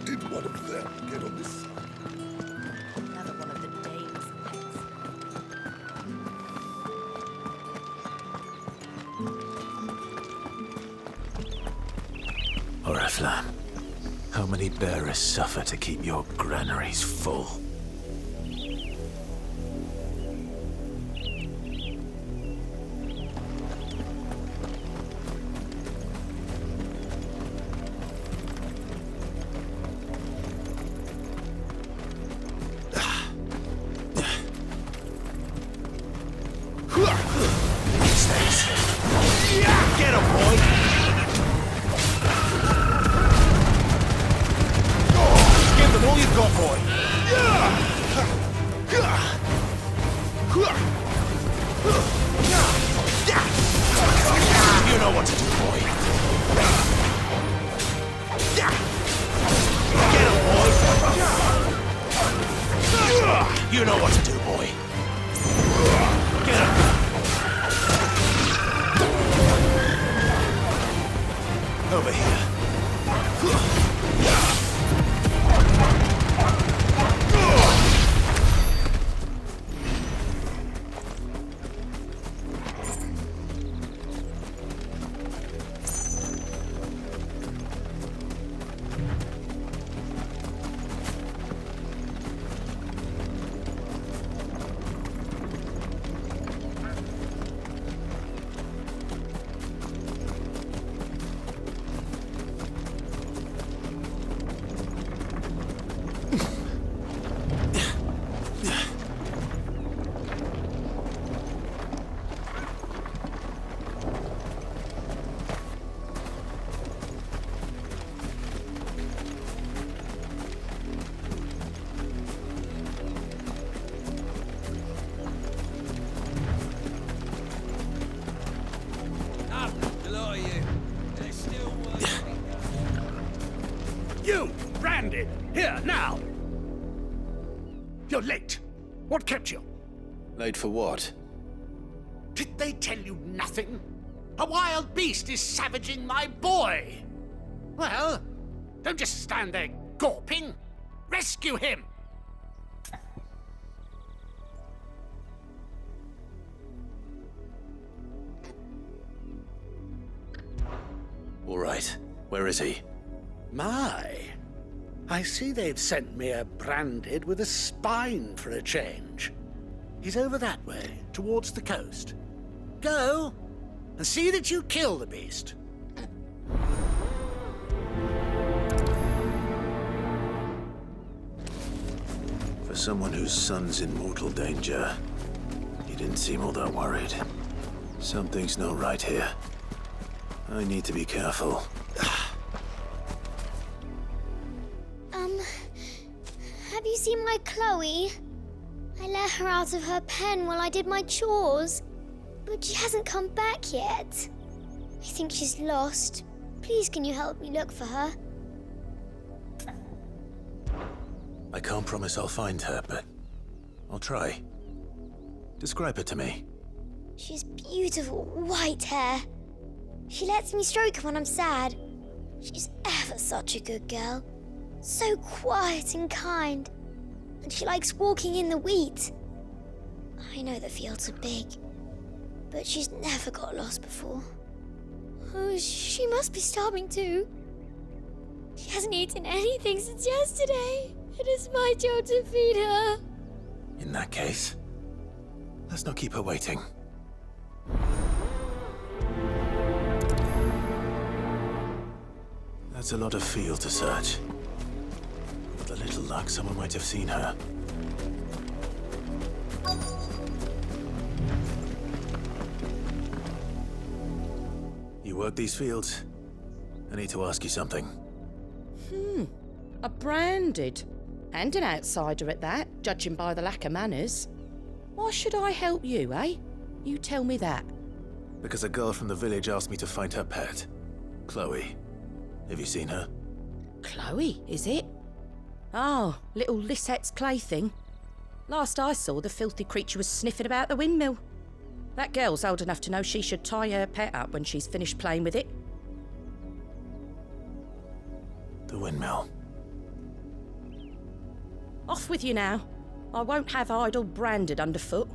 Did one of them get on this? Another one of the Dame's Oriflamme, how many bearers suffer to keep your granaries full? You know what to do, boy. Get him, boy. You know what to do, boy. Get him. Over here. You, branded, here, now! You're late. What kept you? Late for what? Did they tell you nothing? A wild beast is savaging my boy! Well, don't just stand there gawping. Rescue him! All right. Where is he? My, I see they've sent me a branded with a spine for a change. He's over that way, towards the coast. Go, and see that you kill the beast. For someone whose son's in mortal danger, he didn't seem all that worried. Something's not right here. I need to be careful. Have you seen my Chloe? I let her out of her pen while I did my chores, but she hasn't come back yet. I think she's lost. Please, can you help me look for her? I can't promise I'll find her, but I'll try. Describe her to me. She has beautiful white hair. She lets me stroke her when I'm sad. She's ever such a good girl. So quiet and kind. And she likes walking in the wheat. I know the fields are big, but she's never got lost before. Oh, she must be starving too. She hasn't eaten anything since yesterday. It is my job to feed her. In that case, let's not keep her waiting. That's a lot of field to search. With a little luck, someone might have seen her. You work these fields? I need to ask you something. A branded. And an outsider at that, judging by the lack of manners. Why should I help you, eh? You tell me that. Because a girl from the village asked me to find her pet, Chloe. Have you seen her? Chloe, is it? Oh, little Lisette's plaything. Last I saw, the filthy creature was sniffing about the windmill. That girl's old enough to know she should tie her pet up when she's finished playing with it. The windmill. Off with you now. I won't have idle branded underfoot.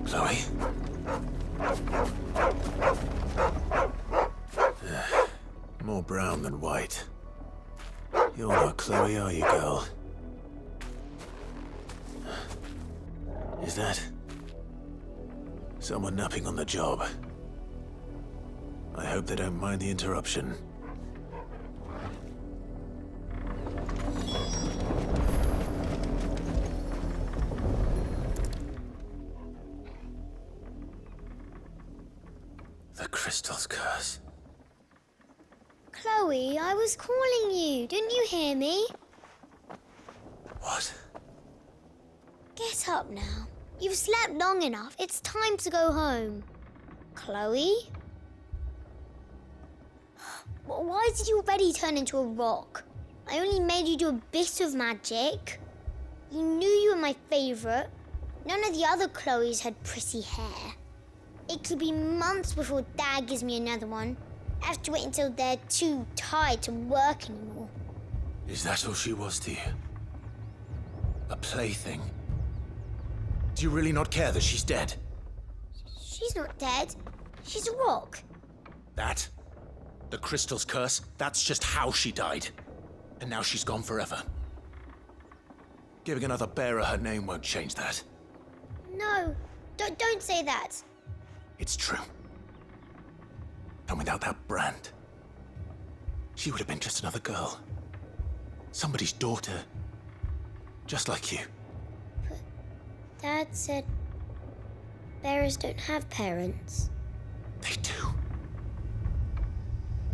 Chloe? More brown than white. You're not Chloe, are you, girl? Is that someone napping on the job? I hope they don't mind the interruption. The crystal's curse. Chloe, I was calling you. Didn't you hear me? What? Get up now. You've slept long enough. It's time to go home. Chloe? Why did you already turn into a rock? I only made you do a bit of magic. You knew you were my favourite. None of the other Chloes had pretty hair. It could be months before Dad gives me another one. I have to wait until they're too tired to work anymore. Is that all she was to you? A plaything? Do you really not care that she's dead? She's not dead. She's a rock. That? The crystal's curse? That's just how she died. And now she's gone forever. Giving another bearer her name won't change that. No, don't say that. It's true. And without that brand, she would have been just another girl. Somebody's daughter. Just like you. But Dad said bearers don't have parents. They do.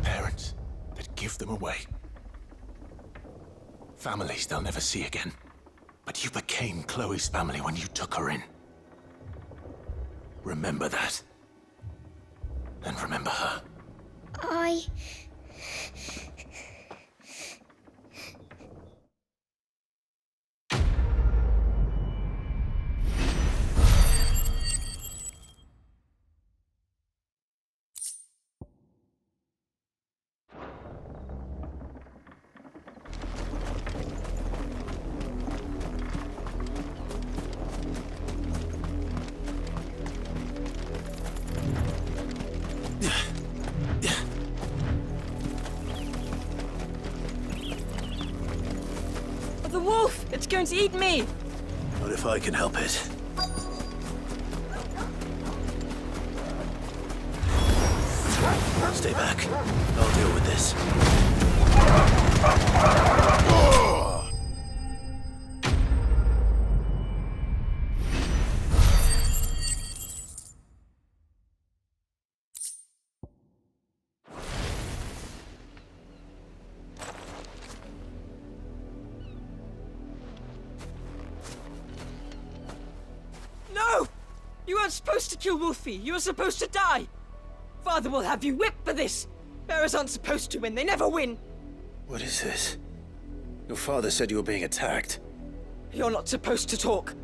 Parents that give them away. Families they'll never see again. But you became Chloe's family when you took her in. Remember that. And remember her. The wolf! It's going to eat me! What if I can help it? Stay back. I'll deal with this. No! You weren't supposed to kill Wolfie. You were supposed to die. Father will have you whipped for this. Bearers aren't supposed to win. They never win. What is this? Your father said you were being attacked. You're not supposed to talk.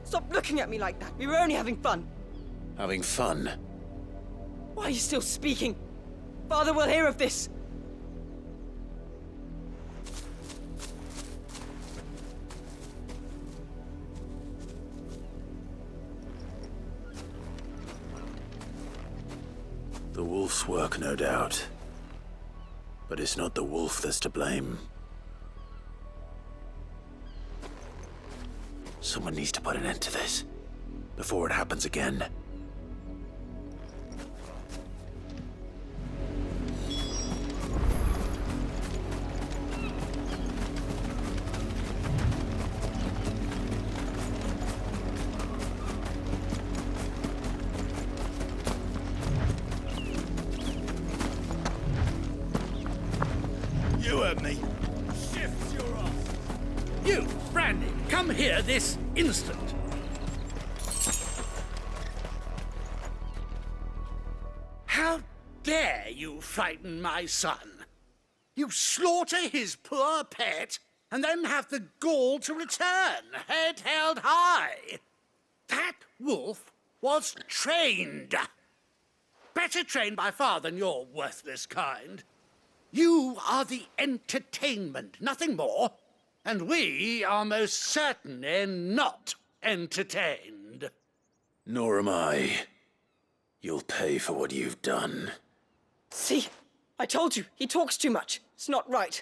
Stop looking at me like that. We were only having fun. Having fun? Why are you still speaking? Father will hear of this. The wolf's work, no doubt. But it's not the wolf that's to blame. Someone needs to put an end to this, before it happens again. You heard me. Shift your ass. You, Brandy, come here this instant. How dare you frighten my son? You slaughter his poor pet and then have the gall to return, head held high. That wolf was trained. Better trained by far than your worthless kind. You are the entertainment, nothing more. And we are most certainly not entertained. Nor am I. You'll pay for what you've done. See? I told you, he talks too much. It's not right.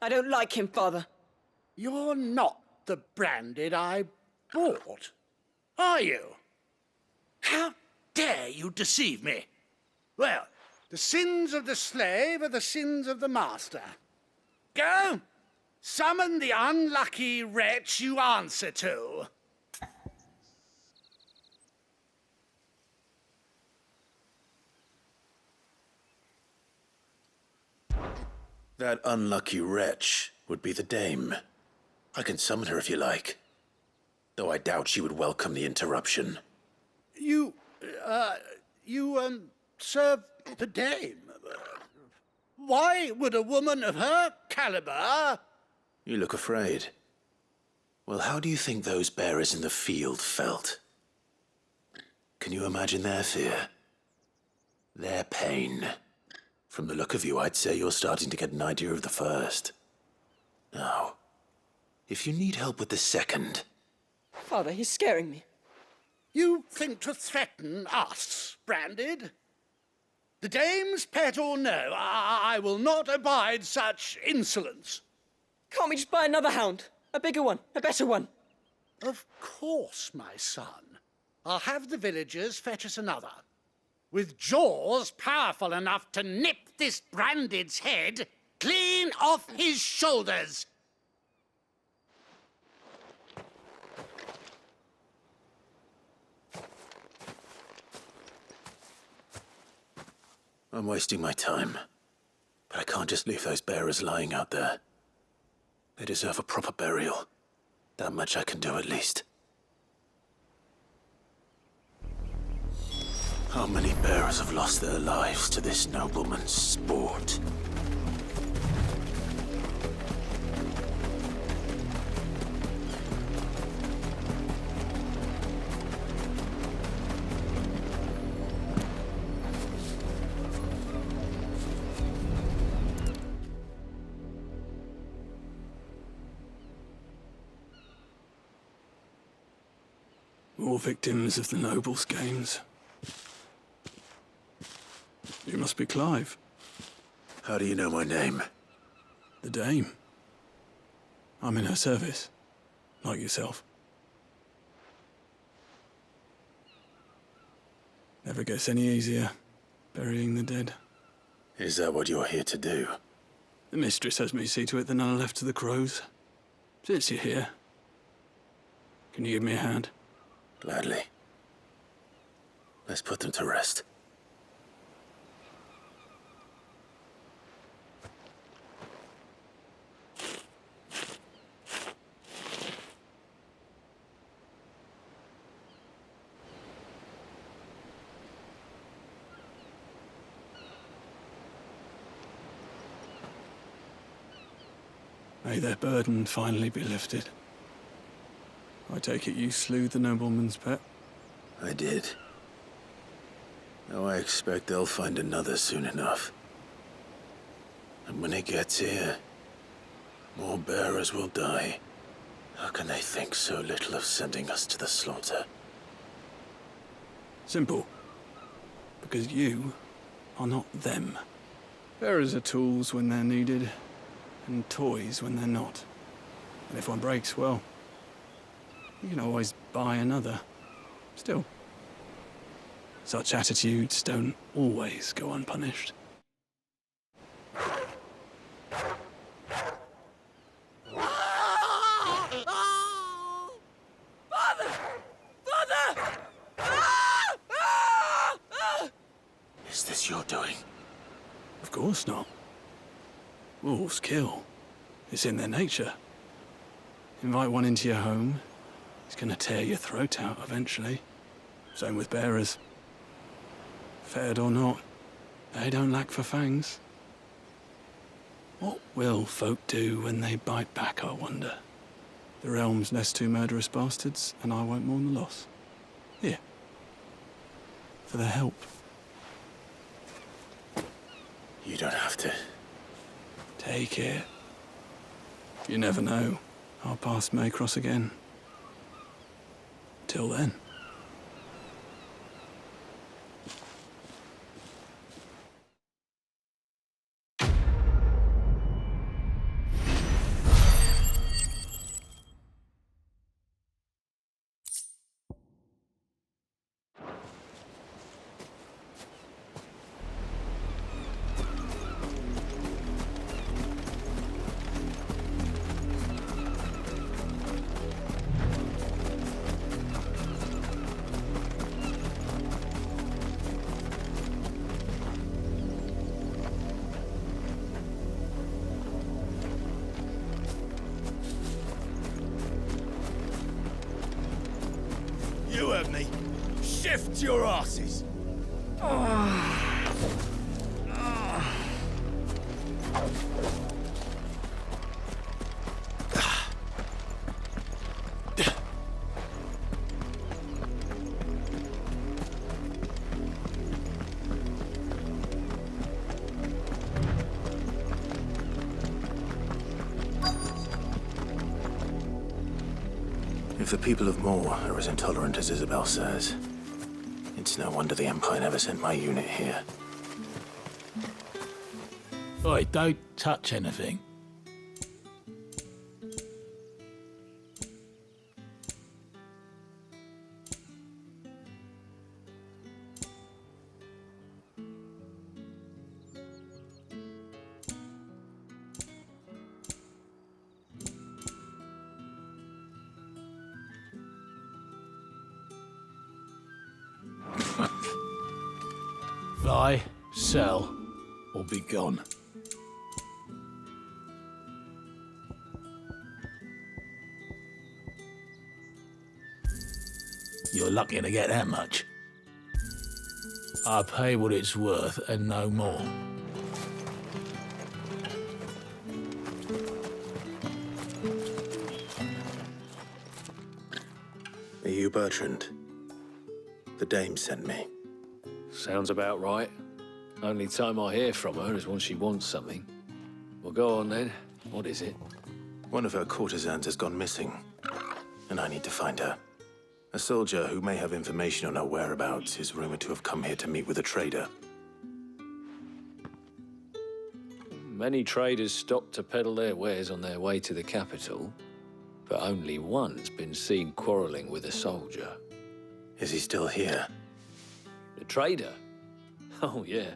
I don't like him, Father. You're not the Branded I bought, are you? How dare you deceive me? Well, the sins of the slave are the sins of the master. Go! Summon the unlucky wretch you answer to. That unlucky wretch would be the dame. I can summon her if you like. Though I doubt she would welcome the interruption. You serve the dame? Why would a woman of her caliber... You look afraid. Well, how do you think those bearers in the field felt? Can you imagine their fear? Their pain? From the look of you, I'd say you're starting to get an idea of the first. Now, if you need help with the second... Father, he's scaring me. You think to threaten us, Branded? The dame's pet or no, I will not abide such insolence. Can't we just buy another hound? A bigger one, a better one. Of course, my son. I'll have the villagers fetch us another. With jaws powerful enough to nip this Branded's head clean off his shoulders. I'm wasting my time. But I can't just leave those bearers lying out there. They deserve a proper burial. That much I can do at least. How many bearers have lost their lives to this nobleman's sport? More victims of the nobles' games. You must be Clive. How do you know my name? The Dame. I'm in her service, like yourself. Never gets any easier, burying the dead. Is that what you're here to do? The mistress has me see to it that none are left to the crows. Since you're here, can you give me a hand? Gladly. Let's put them to rest. May their burden finally be lifted. I take it you slew the nobleman's pet? I did. Now I expect they'll find another soon enough. And when it gets here, more bearers will die. How can they think so little of sending us to the slaughter? Simple. Because you are not them. Bearers are tools when they're needed, and toys when they're not. And if one breaks, well, you can always buy another. Still, such attitudes don't always go unpunished. Father! Father! Is this your doing? Of course not. Wolves kill. It's in their nature. Invite one into your home, he's gonna tear your throat out eventually. Same with bearers. Fed or not, they don't lack for fangs. What will folk do when they bite back, I wonder? The realm's less two murderous bastards, and I won't mourn the loss. Here. For their help. You don't have to. Take it. You never know. Our paths may cross again. Till then. Lift your asses! If the people of Moor are as intolerant as Isabel says, it's no wonder the Empire never sent my unit here. Oi, don't touch anything. Buy, sell, or be gone. You're lucky to get that much. I pay what it's worth and no more. Are you Bertrand? The dame sent me. Sounds about right. Only time I hear from her is when she wants something. Well, go on then. What is it? One of her courtesans has gone missing, and I need to find her. A soldier who may have information on her whereabouts is rumored to have come here to meet with a trader. Many traders stop to peddle their wares on their way to the capital, but only one's been seen quarreling with a soldier. Is he still here? The trader? Oh, yeah.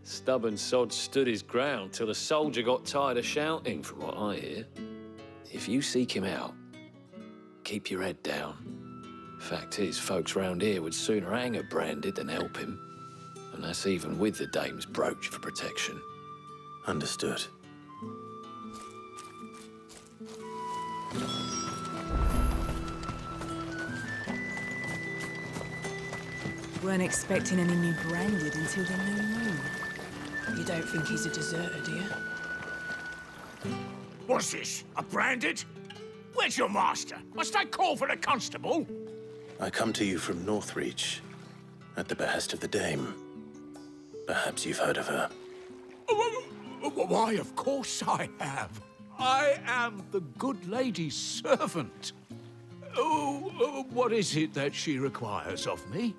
Stubborn sod stood his ground till the soldier got tired of shouting, from what I hear. If you seek him out, keep your head down. Fact is, folks round here would sooner hang a branded than help him. And that's even with the dame's brooch for protection. Understood. Weren't expecting any new branded until the new moon. You don't think he's a deserter, do you? What's this? A branded? Where's your master? Must I call for the constable? I come to you from Northreach, at the behest of the dame. Perhaps you've heard of her. Why, of course I have. I am the good lady's servant. What is it that she requires of me?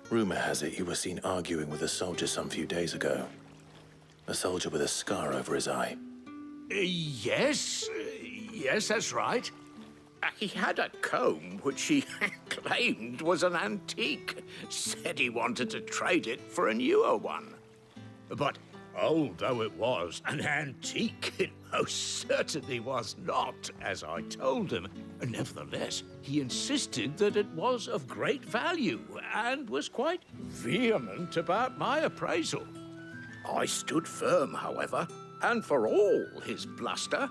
Rumor has it you were seen arguing with a soldier some few days ago. A soldier with a scar over his eye. Yes, that's right. He had a comb which he claimed was an antique. Said he wanted to trade it for a newer one. But old though it was, an antique it most certainly was not, as I told him. Nevertheless, he insisted that it was of great value and was quite vehement about my appraisal. I stood firm, however, and for all his bluster,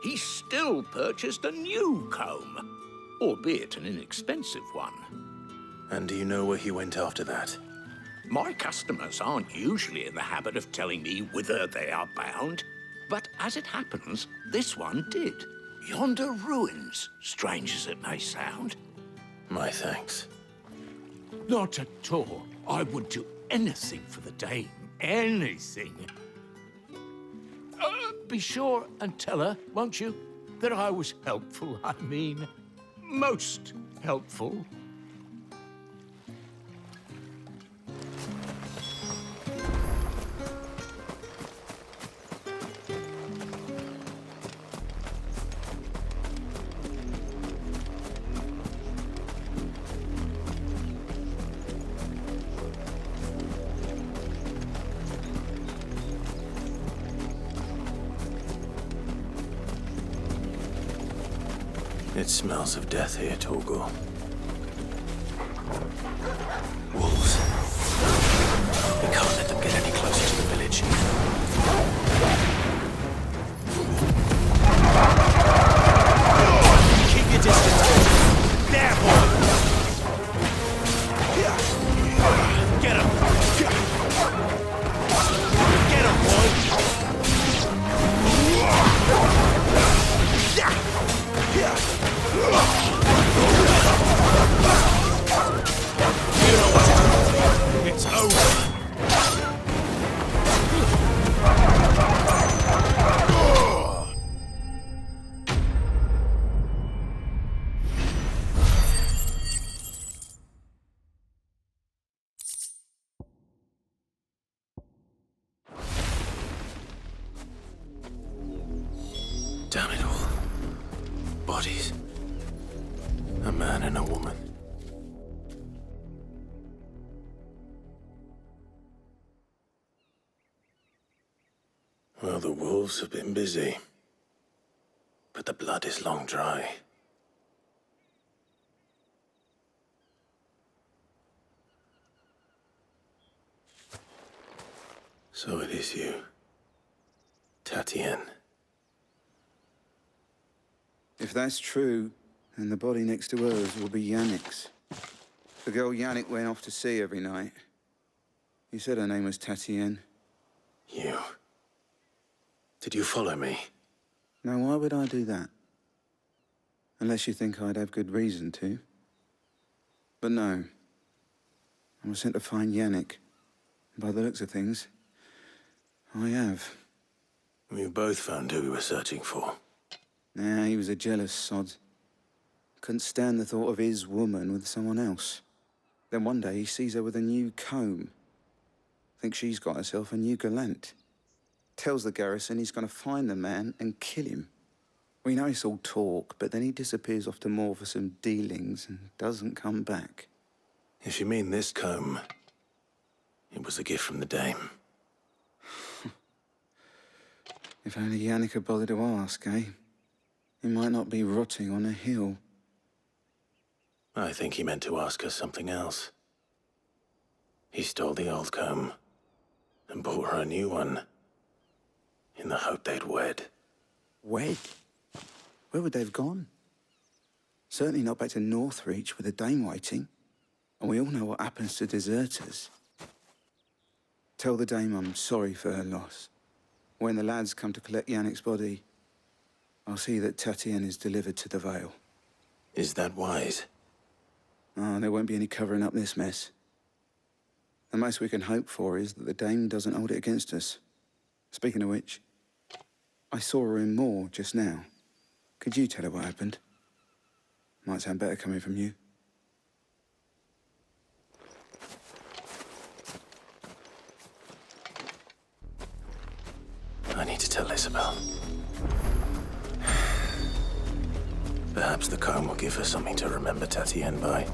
he still purchased a new comb, albeit an inexpensive one. And do you know where he went after that? My customers aren't usually in the habit of telling me whither they are bound, but as it happens, this one did. Yonder ruins, strange as it may sound. My thanks. Not at all. I would do anything for the dame. Anything. Be sure and tell her, won't you, that I was helpful. I mean, most helpful. It smells of death here, Torgor. Wolves. We can't let them get any closer to the village. Keep your distance. There, boy. Damn it all. Bodies. A man and a woman. Well, the wolves have been busy. But the blood is long dry. So it is you, Tatienne. If that's true, then the body next to hers will be Yannick's. The girl Yannick went off to see every night. You said her name was Tatienne. You. Did you follow me? Now, why would I do that? Unless you think I'd have good reason to. But no. I was sent to find Yannick. By the looks of things, I have. We both found who we were searching for. Nah, he was a jealous sod. Couldn't stand the thought of his woman with someone else. Then one day he sees her with a new comb. Thinks she's got herself a new gallant. Tells the garrison he's going to find the man and kill him. We know it's all talk, but then he disappears off to Moor for some dealings and doesn't come back. If you mean this comb, it was a gift from the dame. If only Yannick had bothered to ask, eh? He might not be rotting on a hill. I think he meant to ask us something else. He stole the old comb and bought her a new one in the hope they'd wed. Wed? Where would they have gone? Certainly not back to Northreach with a dame waiting. And we all know what happens to deserters. Tell the dame I'm sorry for her loss. When the lads come to collect Yannick's body, I'll see that Tatienne is delivered to the Vale. Is that wise? Oh, there won't be any covering up this mess. The most we can hope for is that the dame doesn't hold it against us. Speaking of which, I saw her in Moor just now. Could you tell her what happened? Might sound better coming from you. I need to tell Isabel. Perhaps the comb will give her something to remember Tatienne by.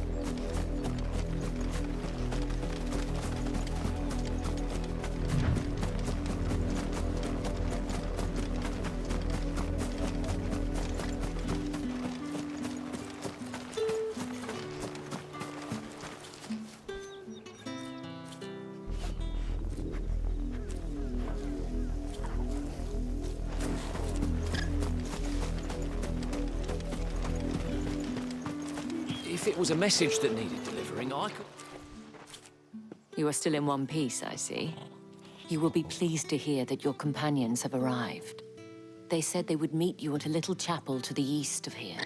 If it was a message that needed delivering, I could... You are still in one piece, I see. You will be pleased to hear that your companions have arrived. They said they would meet you at a little chapel to the east of here.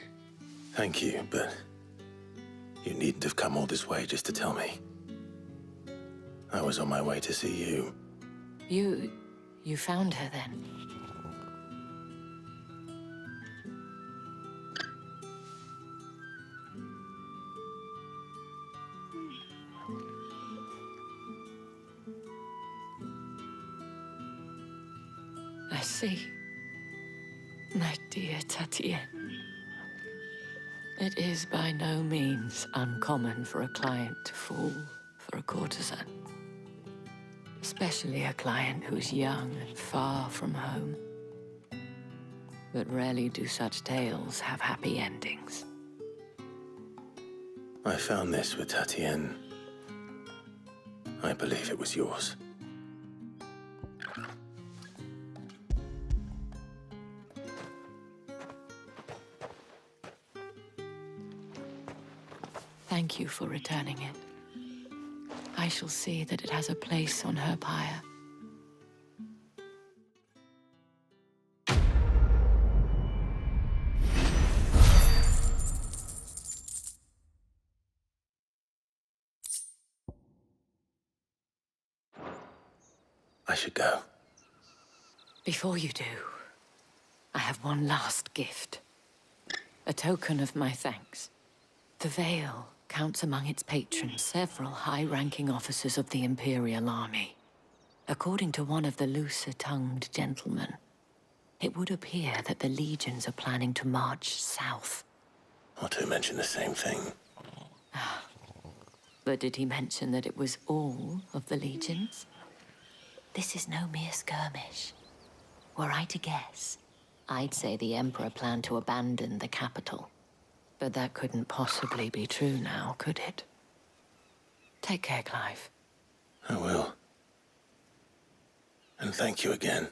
Thank you, but you needn't have come all this way just to tell me. I was on my way to see you. You found her then? I see. My dear Tatienne. It is by no means uncommon for a client to fall for a courtesan. Especially a client who's young and far from home. But rarely do such tales have happy endings. I found this with Tatienne. I believe it was yours. Thank you for returning it. I shall see that it has a place on her pyre. I should go. Before you do, I have one last gift. A token of my thanks. The Vale counts among its patrons several high-ranking officers of the Imperial Army. According to one of the looser-tongued gentlemen, it would appear that the legions are planning to march south. Or to mention the same thing. But did he mention that it was all of the legions? This is no mere skirmish. Were I to guess, I'd say the Emperor planned to abandon the capital. But that couldn't possibly be true now, could it? Take care, Clive. I will. And thank you again.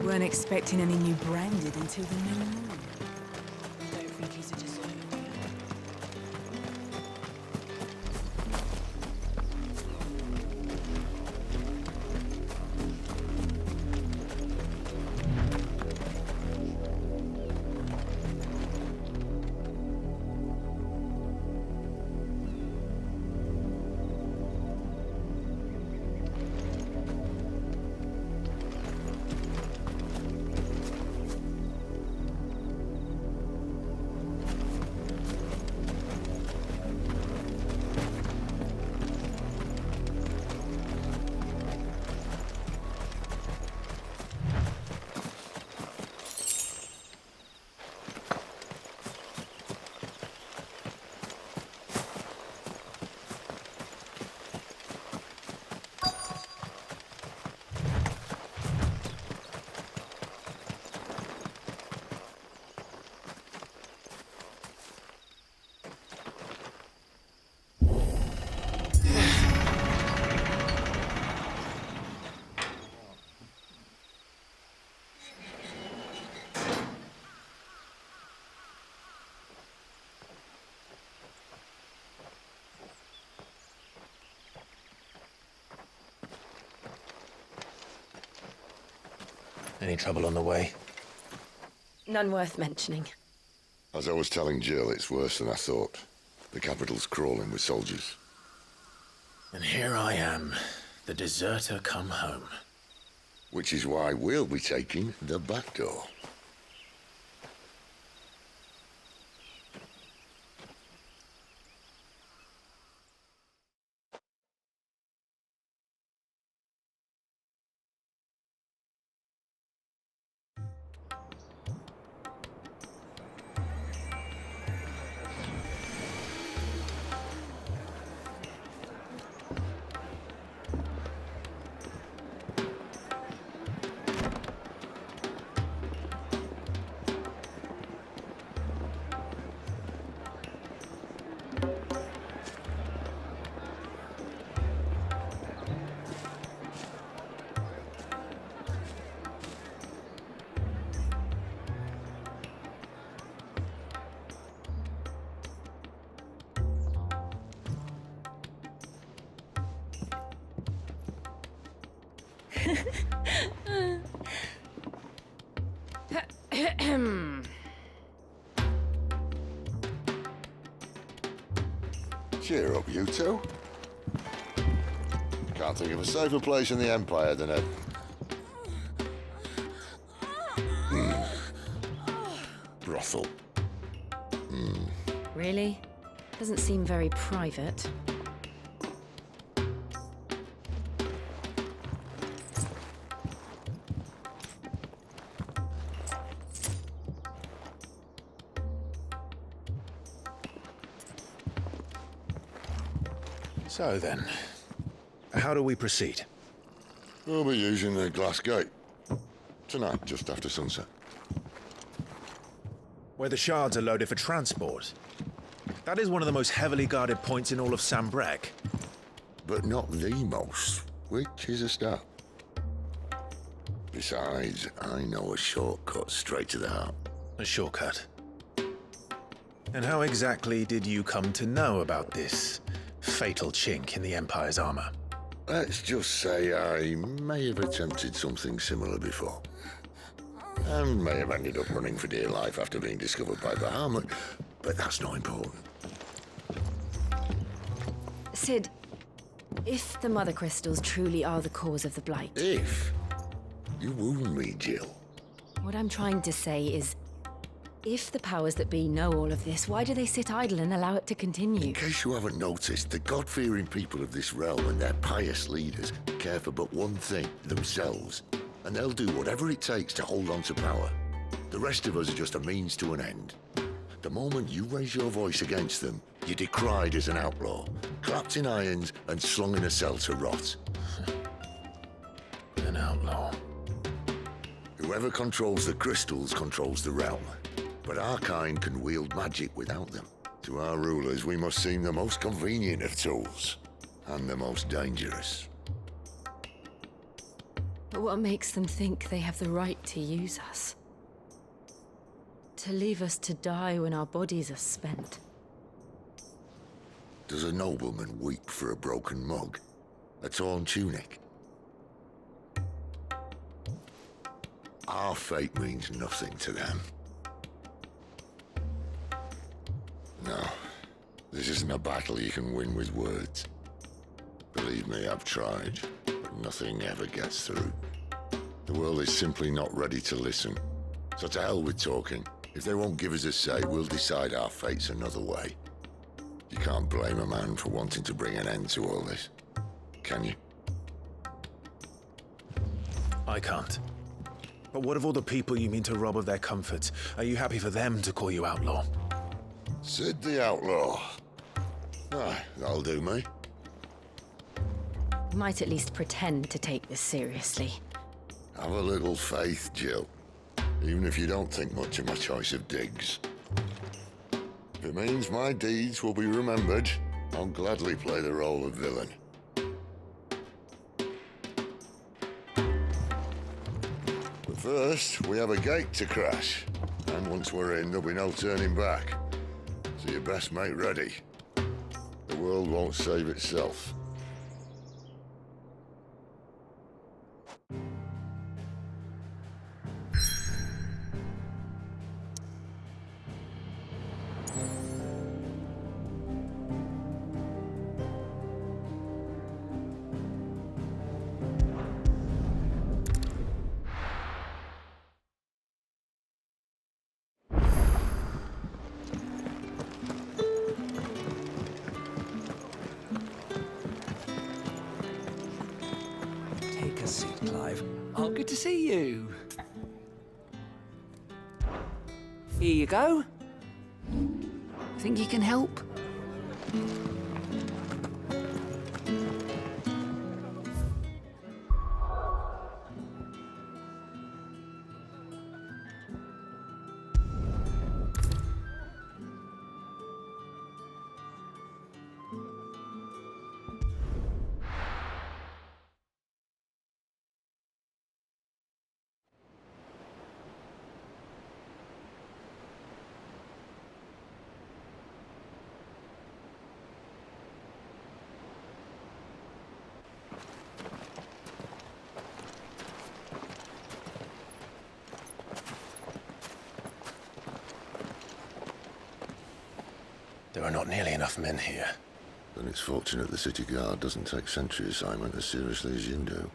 Weren't expecting any new branded until the new moon. I don't think he's a deserter. Any trouble on the way? None worth mentioning. As I was telling Jill, it's worse than I thought. The capital's crawling with soldiers. And here I am, the deserter come home. Which is why we'll be taking the back door. Cheer up, you two. Can't think of a safer place in the Empire than a... brothel. Really? Doesn't seem very private. So then, how do we proceed? We'll be using the glass gate. Tonight, just after sunset. Where the shards are loaded for transport. That is one of the most heavily guarded points in all of Sambrek. But not the most, which is a start. Besides, I know a shortcut straight to the heart. A shortcut? And how exactly did you come to know about this fatal chink in the Empire's armor? Let's just say I may have attempted something similar before. And may have ended up running for dear life after being discovered by Bahamut, but that's not important. Sid, if the Mother Crystals truly are the cause of the Blight... If? You wound me, Jill. What I'm trying to say is, if the powers that be know all of this, why do they sit idle and allow it to continue? In case you haven't noticed, the God-fearing people of this realm and their pious leaders care for but one thing, themselves. And they'll do whatever it takes to hold on to power. The rest of us are just a means to an end. The moment you raise your voice against them, you're decried as an outlaw, clapped in irons and slung in a cell to rot. An outlaw. Whoever controls the crystals controls the realm. But our kind can wield magic without them. To our rulers, we must seem the most convenient of tools, and the most dangerous. But what makes them think they have the right to use us? To leave us to die when our bodies are spent? Does a nobleman weep for a broken mug? A torn tunic? Our fate means nothing to them. No, this isn't a battle you can win with words. Believe me, I've tried, but nothing ever gets through. The world is simply not ready to listen. So to hell with talking. If they won't give us a say, we'll decide our fates another way. You can't blame a man for wanting to bring an end to all this, can you? I can't. But what of all the people you mean to rob of their comforts? Are you happy for them to call you outlaw? Sid the Outlaw. Ah, that'll do me. Might at least pretend to take this seriously. Have a little faith, Jill. Even if you don't think much of my choice of digs. If it means my deeds will be remembered, I'll gladly play the role of villain. But first, we have a gate to crash. And once we're in, there'll be no turning back. So you best make ready. The world won't save itself. Take a seat, Clive. Oh, good to see you. Here you go. Think you can help? There are not nearly enough men here. Then it's fortunate the city guard doesn't take sentry assignment as seriously as you do.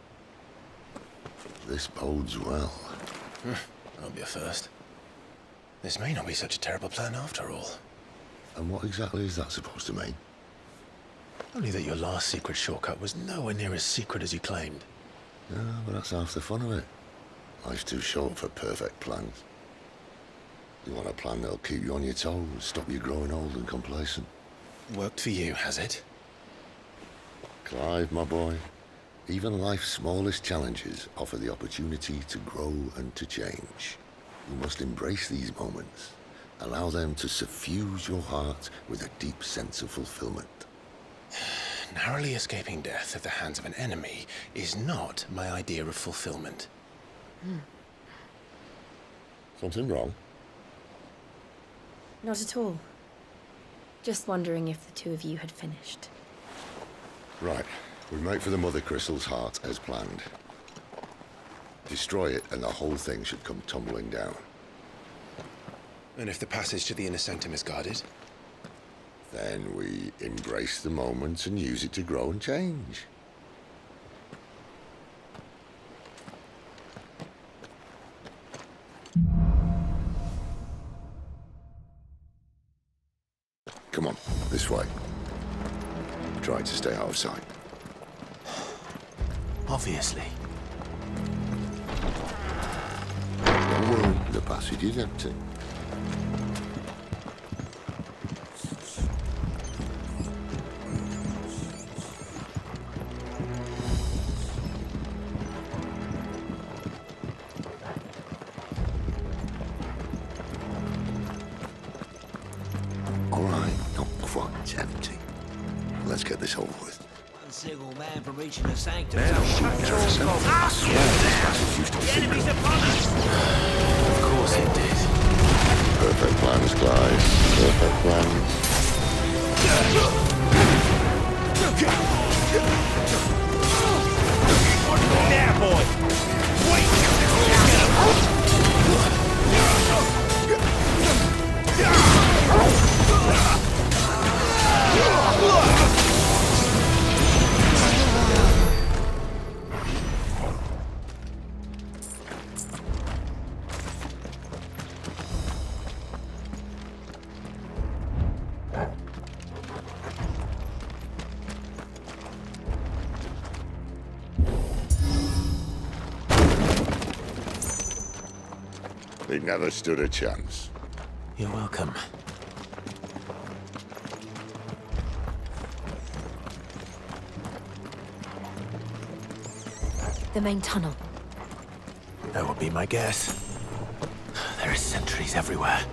This bodes well. That'll be a first. This may not be such a terrible plan after all. And what exactly is that supposed to mean? Only that your last secret shortcut was nowhere near as secret as you claimed. Yeah, but that's half the fun of it. Life's too short for perfect plans. You want a plan that'll keep you on your toes, stop you growing old and complacent. Worked for you, has it? Clive, my boy, even life's smallest challenges offer the opportunity to grow and to change. You must embrace these moments. Allow them to suffuse your heart with a deep sense of fulfillment. Narrowly escaping death at the hands of an enemy is not my idea of fulfillment. Something wrong? Not at all. Just wondering if the two of you had finished. Right. We make for the Mother Crystal's heart as planned. Destroy it and the whole thing should come tumbling down. And if the passage to the inner sanctum is guarded? Then we embrace the moment and use it to grow and change. Come on, this way. Try to stay out of sight. Obviously. Don't worry, the passage is empty. All right, not quite empty. Let's get this over with. a single man from reaching the sanctum. The enemy's upon us! Of course it did. Perfect plans, Clive. Perfect plans. There, boy! Wait! They never stood a chance. You're welcome. The main tunnel. That would be my guess. There are sentries everywhere.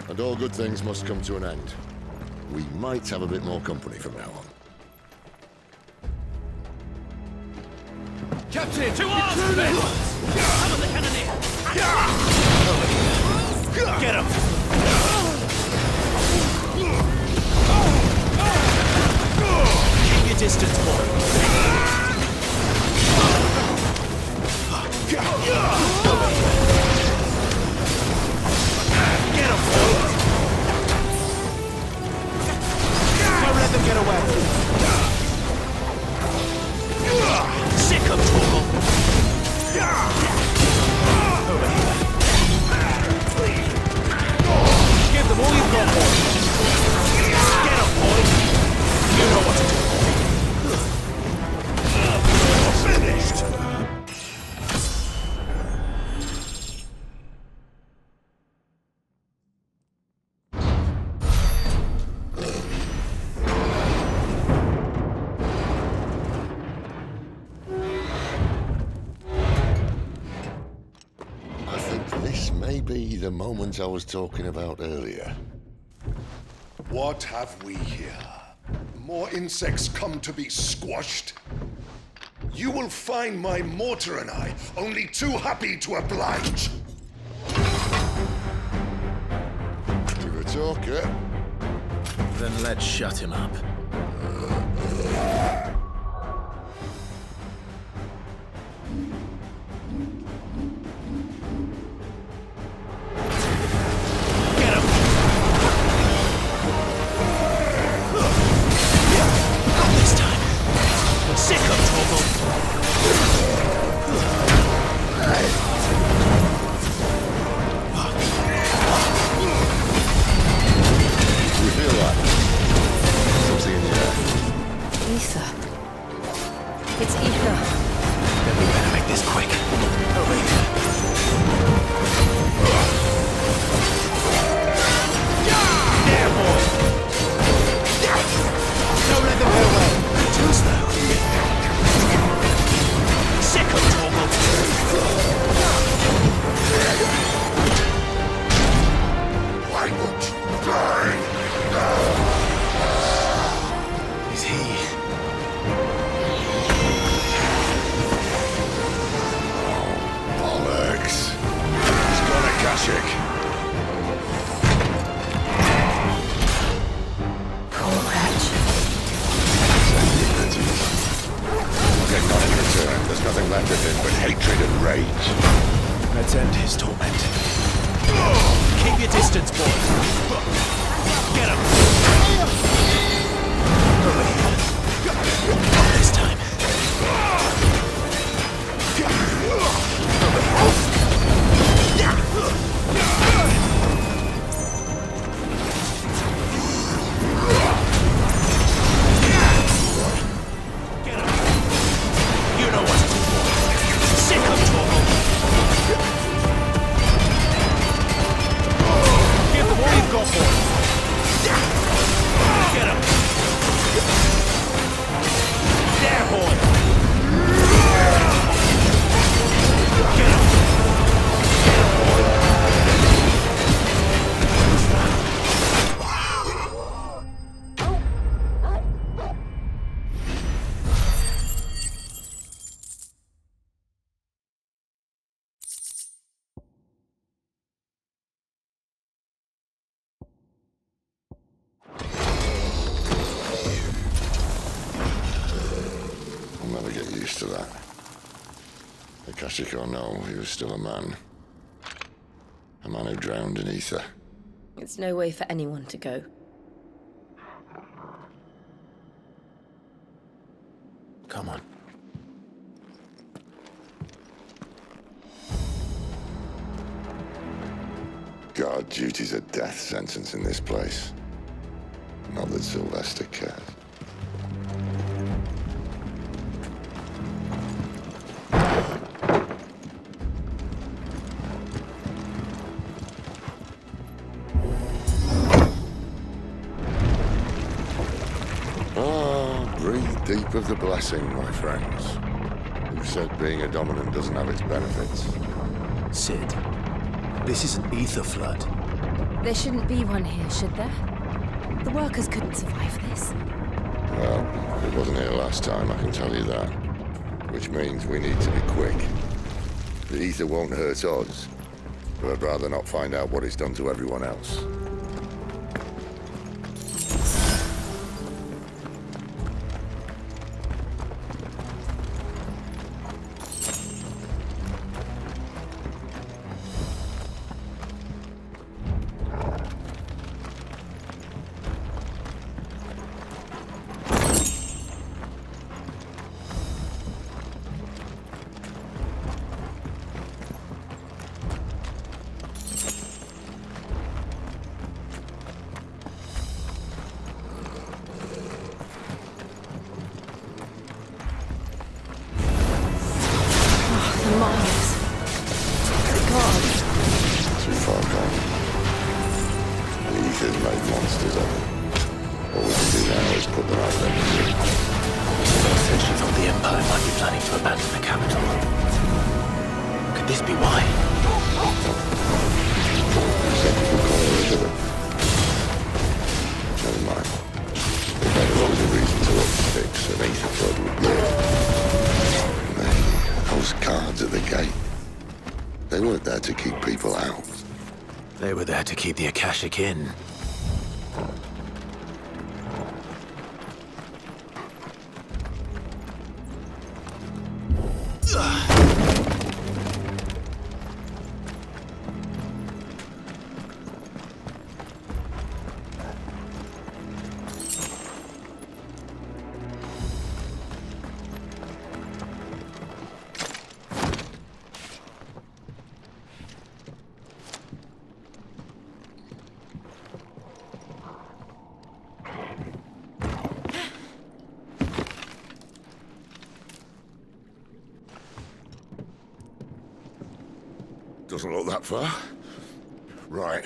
And all good things must come to an end. We might have a bit more company from now on. Captain! To arms, men! Cover the cannoneer! Get him! Keep your distance, boy! Get him, boy! Don't let them get away! Sick of Torgal! Over here. Give them all you've got, boy! Get up, boy! You know what to do. Finished! I think this may be the moment I was talking about earlier. What have we here? More insects come to be squashed? You will find my mortar and I only too happy to oblige. You're a talker. Then let's shut him up. Sick of Torgal! You feel that? Something in the air. Ether. It's ether. Then we better make this quick. Over here. There, boy! Don't let them get away! Too slow. Sick of Torgal! Why won't you die now? Is he? Bollocks. He's got a Kashik. Poor wretch. Get none in return. There's nothing left of him but hatred and rage. Let's end his torment. Keep your distance, boy! Get him! Over here. Not this time. never get used to that. Akashic or no, he was still a man. A man who drowned in ether. It's no way for anyone to go. Come on. Guard duty's a death sentence in this place. Not that Sylvester cares. Breathe deep of the blessing, my friends. Who said being a dominant doesn't have its benefits? Sid, this is an ether flood. There shouldn't be one here, should there? The workers couldn't survive this. Well, it wasn't here last time, I can tell you that. Which means we need to be quick. The ether won't hurt us, but I'd rather not find out what it's done to everyone else. To keep the Akashic in. Doesn't look that far. Right.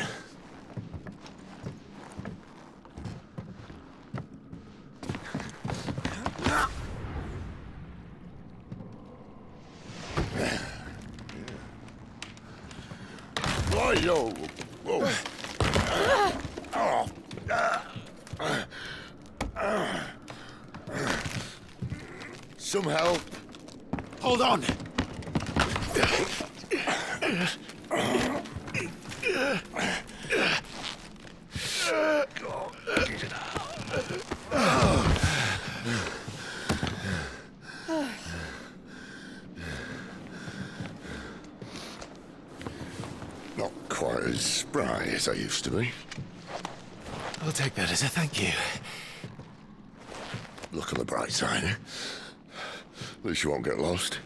Whoa. Whoa. Some help. Hold on. Not quite as spry as I used to be. I'll take that as a thank you. Look on the bright side, eh? At least you won't get lost.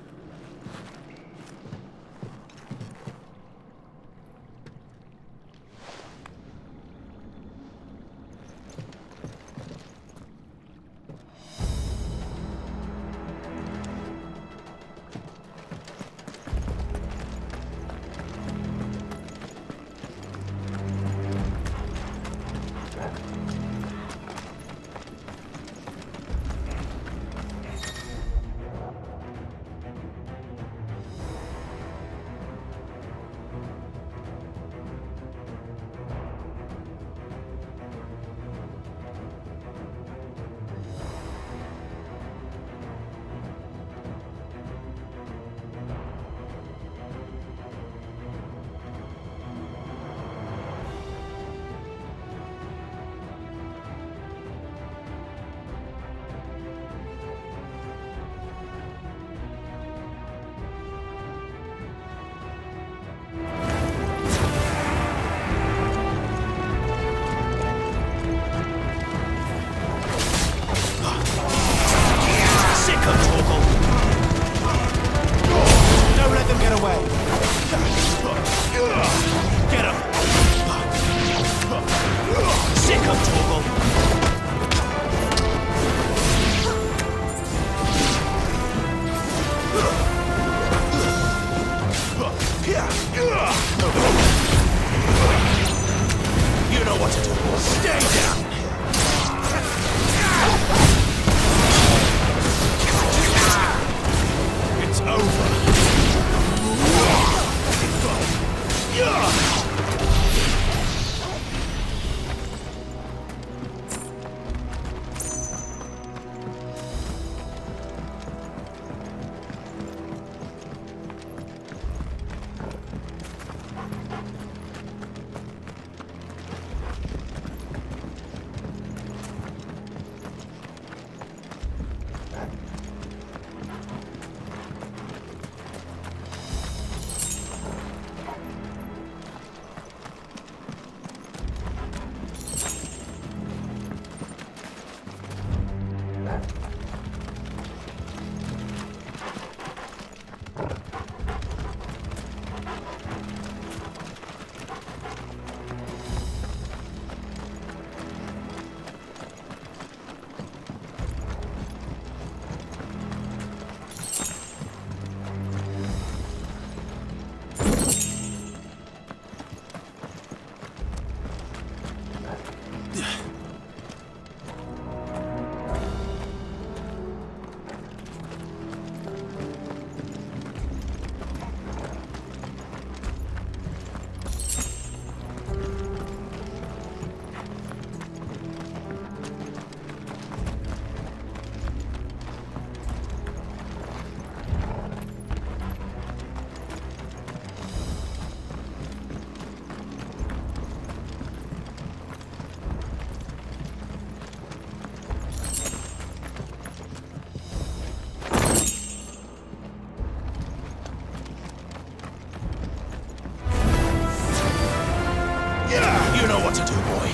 You know what to do, boy.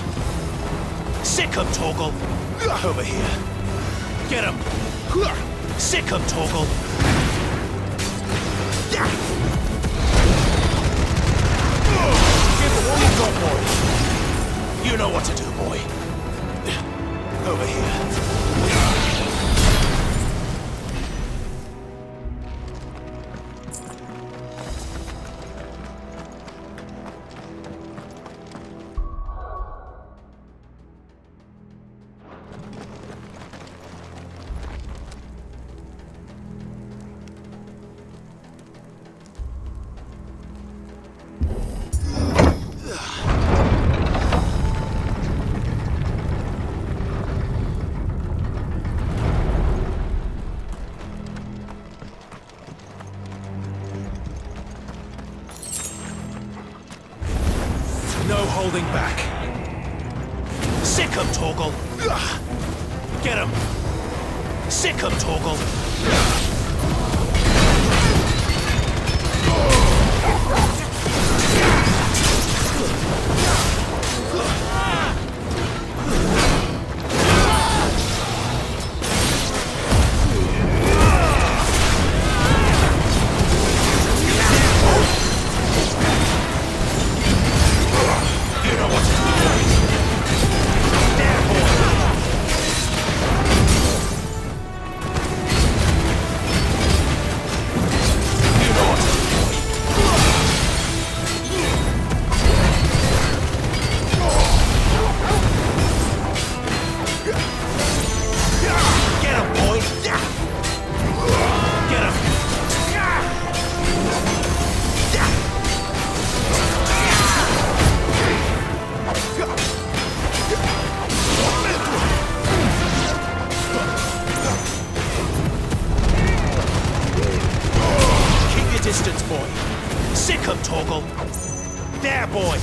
Sick 'em, Torgal. Over here. Get him. Sick 'em, Torgal. Give him all you got, boy. You know what to do, boy. Over here. No holding back. Sick 'em, Torgal. Get him. Sick 'em, Torgal. Distance, boy. Sick 'em, Torgal. There, boy.